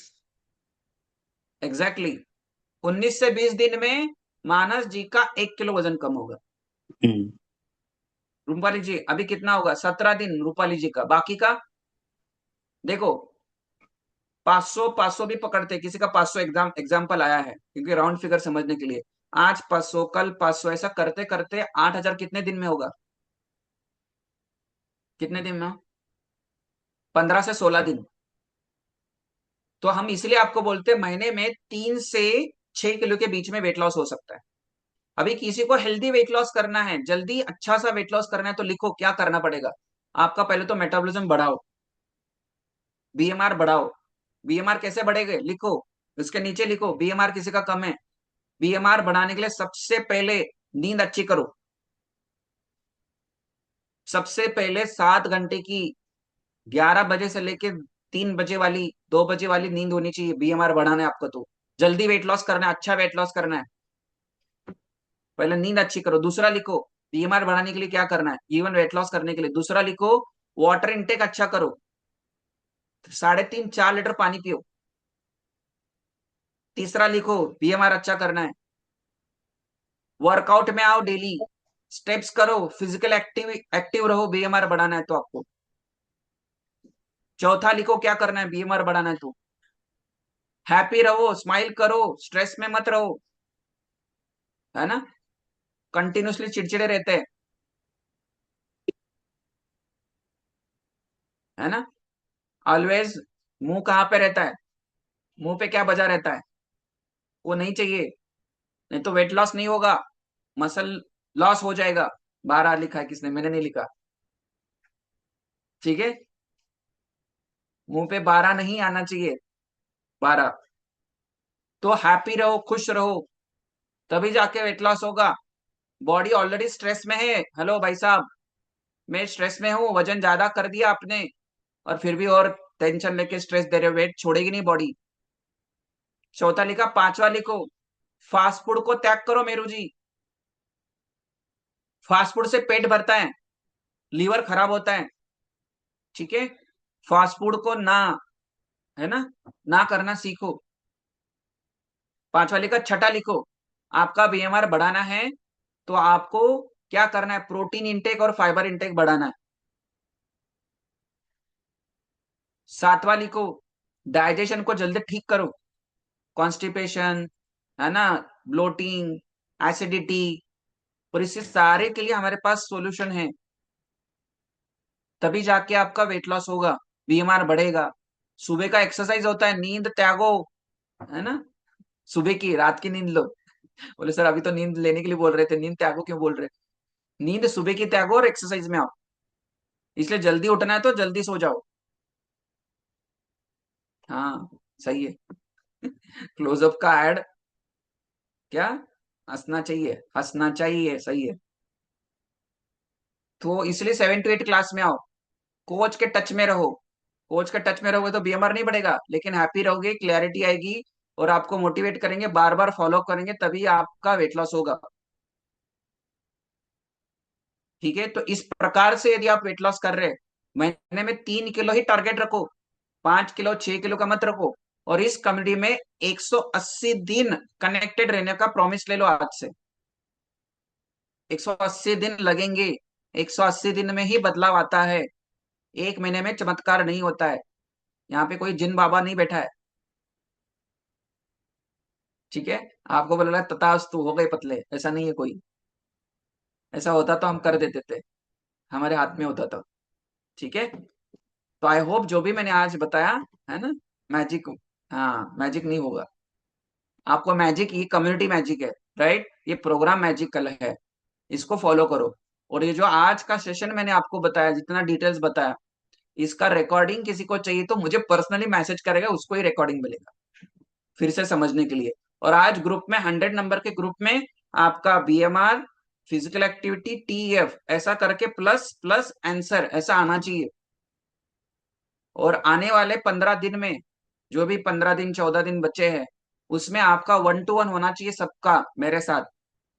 एग्जैक्टली 19 से 20 दिन में मानस जी का 1 किलो वजन कम होगा। रूपाली जी अभी कितना होगा? 17 दिन रूपाली जी का। बाकी का देखो, 500 भी पकड़ते, किसी का 500 एग्जाम्पल आया है, क्योंकि राउंड फिगर समझने के लिए। आज 500, कल 500, ऐसा करते करते 8000 कितने दिन में होगा? कितने दिन में? 15 से 16 दिन। तो हम इसलिए आपको बोलते हैं महीने में 3 से 6 किलो के बीच में वेट लॉस हो सकता है। अभी किसी को हेल्दी वेट लॉस करना है, जल्दी अच्छा सा वेट लॉस करना है, तो लिखो क्या करना पड़ेगा आपका। पहले तो मेटाबॉलिज्म बढ़ाओ, बीएमआर बढ़ाओ। बीएमआर कैसे बढ़ेगा, लिखो, उसके नीचे लिखो, बीएमआर किसी का कम है, बीएमआर बढ़ाने के लिए सबसे पहले नींद अच्छी करो। सबसे पहले 7 घंटे की, 11 बजे से लेके 3 बजे वाली, 2 बजे वाली नींद होनी चाहिए। बीएमआर बढ़ाना है आपको, तो जल्दी वेट लॉस करना है, अच्छा वेट लॉस करना है, पहले नींद अच्छी करो। दूसरा लिखो, बीएमआर बढ़ाने के लिए क्या करना है, इवन वेट लॉस करने के लिए। दूसरा लिखो, वाटर इंटेक अच्छा करो, 3.5-4 लीटर पानी पियो। तीसरा लिखो, बीएमआर अच्छा करना है, वर्कआउट में आओ, डेली स्टेप्स करो, फिजिकल एक्टिव रहो, बीएमआर बढ़ाना है तो आपको। चौथा लिखो, क्या करना है, बीएमआर बढ़ाना है तो हैप्पी रहो, स्माइल करो, स्ट्रेस में मत रहो, है ना, कंटिन्यूसली चिड़चिड़े रहते हैं, है ना, ऑलवेज मुंह कहाँ पे रहता है, मुंह पे क्या बजा रहता है, वो नहीं चाहिए, नहीं तो वेट लॉस नहीं होगा, मसल लॉस हो जाएगा। 12 लिखा है किसने, मैंने नहीं लिखा, ठीक है। मुंह पे 12 नहीं आना चाहिए, 12। तो हैप्पी रहो, खुश रहो, तभी जाके वेट लॉस होगा। बॉडी ऑलरेडी स्ट्रेस में है। हेलो भाई साहब, मैं स्ट्रेस में हूँ, वजन ज्यादा कर दिया आपने, और फिर भी और टेंशन लेके स्ट्रेस दे रहे हो, वेट छोड़ेगी नहीं बॉडी। चौथा लिखा, पांचवा लिखो, फास्ट फूड को त्याग करो मेरू जी। फास्ट फूड से पेट भरता है, लीवर खराब होता है, ठीक है। फास्ट फूड को ना, है ना करना सीखो। पांचवा लिखा। छठा लिखो, आपका बीएमआर बढ़ाना है तो आपको क्या करना है, प्रोटीन इंटेक और फाइबर इंटेक बढ़ाना है। सातवां लिखो, डाइजेशन को जल्दी ठीक करो, कॉन्स्टिपेशन, है ना, ब्लोटिंग, एसिडिटी, और इससे सारे के लिए हमारे पास सॉल्यूशन है। तभी जाके आपका वेट लॉस होगा, बीएमआर बढ़ेगा। सुबह का एक्सरसाइज होता है, नींद त्यागो, है ना, सुबह की, रात की नींद लो। बोले सर अभी तो नींद लेने के लिए बोल रहे थे, नींद त्यागो क्यों बोल रहे? नींद सुबह की त्यागो और एक्सरसाइज में आओ। इसलिए जल्दी उठना है तो जल्दी सो जाओ। हाँ सही है। क्लोजअप का एड, क्या, हंसना चाहिए, हंसना चाहिए, सही है। तो इसलिए 7 to 8 क्लास में आओ, कोच के टच में रहो। कोच के टच में रहोगे तो बीएमआर नहीं बढ़ेगा, लेकिन हैप्पी रहोगे, क्लैरिटी आएगी, और आपको मोटिवेट करेंगे, बार बार फॉलो करेंगे, तभी आपका वेट लॉस होगा। ठीक है, तो इस प्रकार से यदि आप वेट लॉस कर रहे हैं, महीने में 3 किलो ही टारगेट रखो, 5 किलो 6 किलो का मत रखो, और इस कम्युनिटी में 180 दिन कनेक्टेड रहने का प्रॉमिस ले लो आज से। 180 दिन लगेंगे, 180 दिन में ही बदलाव आता है, एक महीने में चमत्कार नहीं होता है। यहाँ पे कोई जिन बाबा नहीं बैठा है, ठीक है। आपको बोला तथास्तु हो गए पतले, ऐसा नहीं है कोई। ऐसा होता तो हम कर देते थे, हमारे हाथ में होता था, ठीक है। तो आई होप जो भी मैंने आज बताया, है ना, मैजिक, हाँ मैजिक नहीं होगा आपको, मैजिक ये कम्युनिटी मैजिक है, राइट, ये प्रोग्राम मैजिकल है, इसको फॉलो करो। और ये जो आज का सेशन मैंने आपको बताया, जितना डिटेल्स बताया, इसका रिकॉर्डिंग किसी को चाहिए तो मुझे पर्सनली मैसेज करेगा, उसको ही रिकॉर्डिंग मिलेगा फिर से समझने के लिए। और आज ग्रुप में 100 नंबर के ग्रुप में आपका बीएमआर, फिजिकल एक्टिविटी, टीएफ ऐसा करके प्लस प्लस आंसर ऐसा आना चाहिए। और आने वाले 15 दिन में, जो भी 15 दिन 14 दिन बचे हैं, उसमें आपका 1 to 1 होना चाहिए सबका मेरे साथ,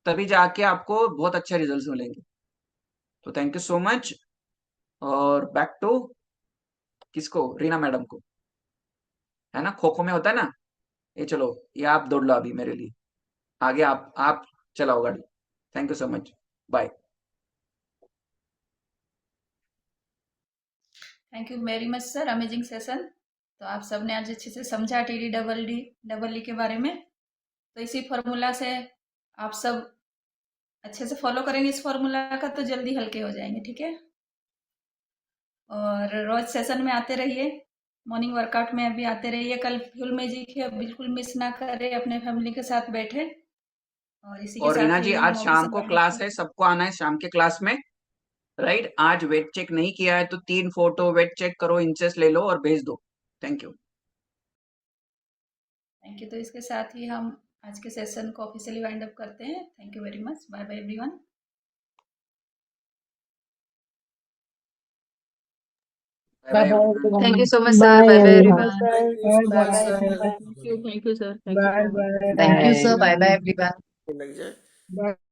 तभी जाके आपको बहुत अच्छे रिजल्ट्स मिलेंगे। तो थैंक यू सो मच, और बैक टू किसको, रीना मैडम को, है ना, खो खो में होता है ना, ये चलो, ये आप दौड़ लो अभी मेरे लिए, आगे आप चलाओ गाड़ी। Thank you so much, bye. Thank you very much sir, amazing session. तो आप सबने आज अच्छे से समझा टी डी डबल ई के बारे में। तो इसी फॉर्मूला से आप सब अच्छे से फॉलो करेंगे इस फॉर्मूला का, तो जल्दी हल्के हो जाएंगे, ठीक है। और रोज सेशन में आते रहिए, मॉर्निंग वर्कआउट में अभी आते रहिए। कल फ्यूल मैजिक है, बिल्कुल मिस ना करें, अपने फैमिली के साथ बैठे। और इसी के और रीना साथ जी ही आज हम शाम ऑफिस को क्लास है, सबको आना है शाम के क्लास में, राइट। आज वेट चेक नहीं किया है तो 3 फोटो वेट चेक करो, इंचेस ले लो और भेज दो। Thank you. Thank you. तो इसके साथ ही हम आज के सेशन को ऑफिशियली वाइंड अप करते हैं। Thank you very much, bye bye everyone. Bye bye everyone. Thank you so much sir, bye bye bye everyone. Everyone. Bye bye bye bye sir. Everyone. Thank you sir, thank you bye so much. Bye thank you bye sir, bye bye everyone. लग जाए। Bye.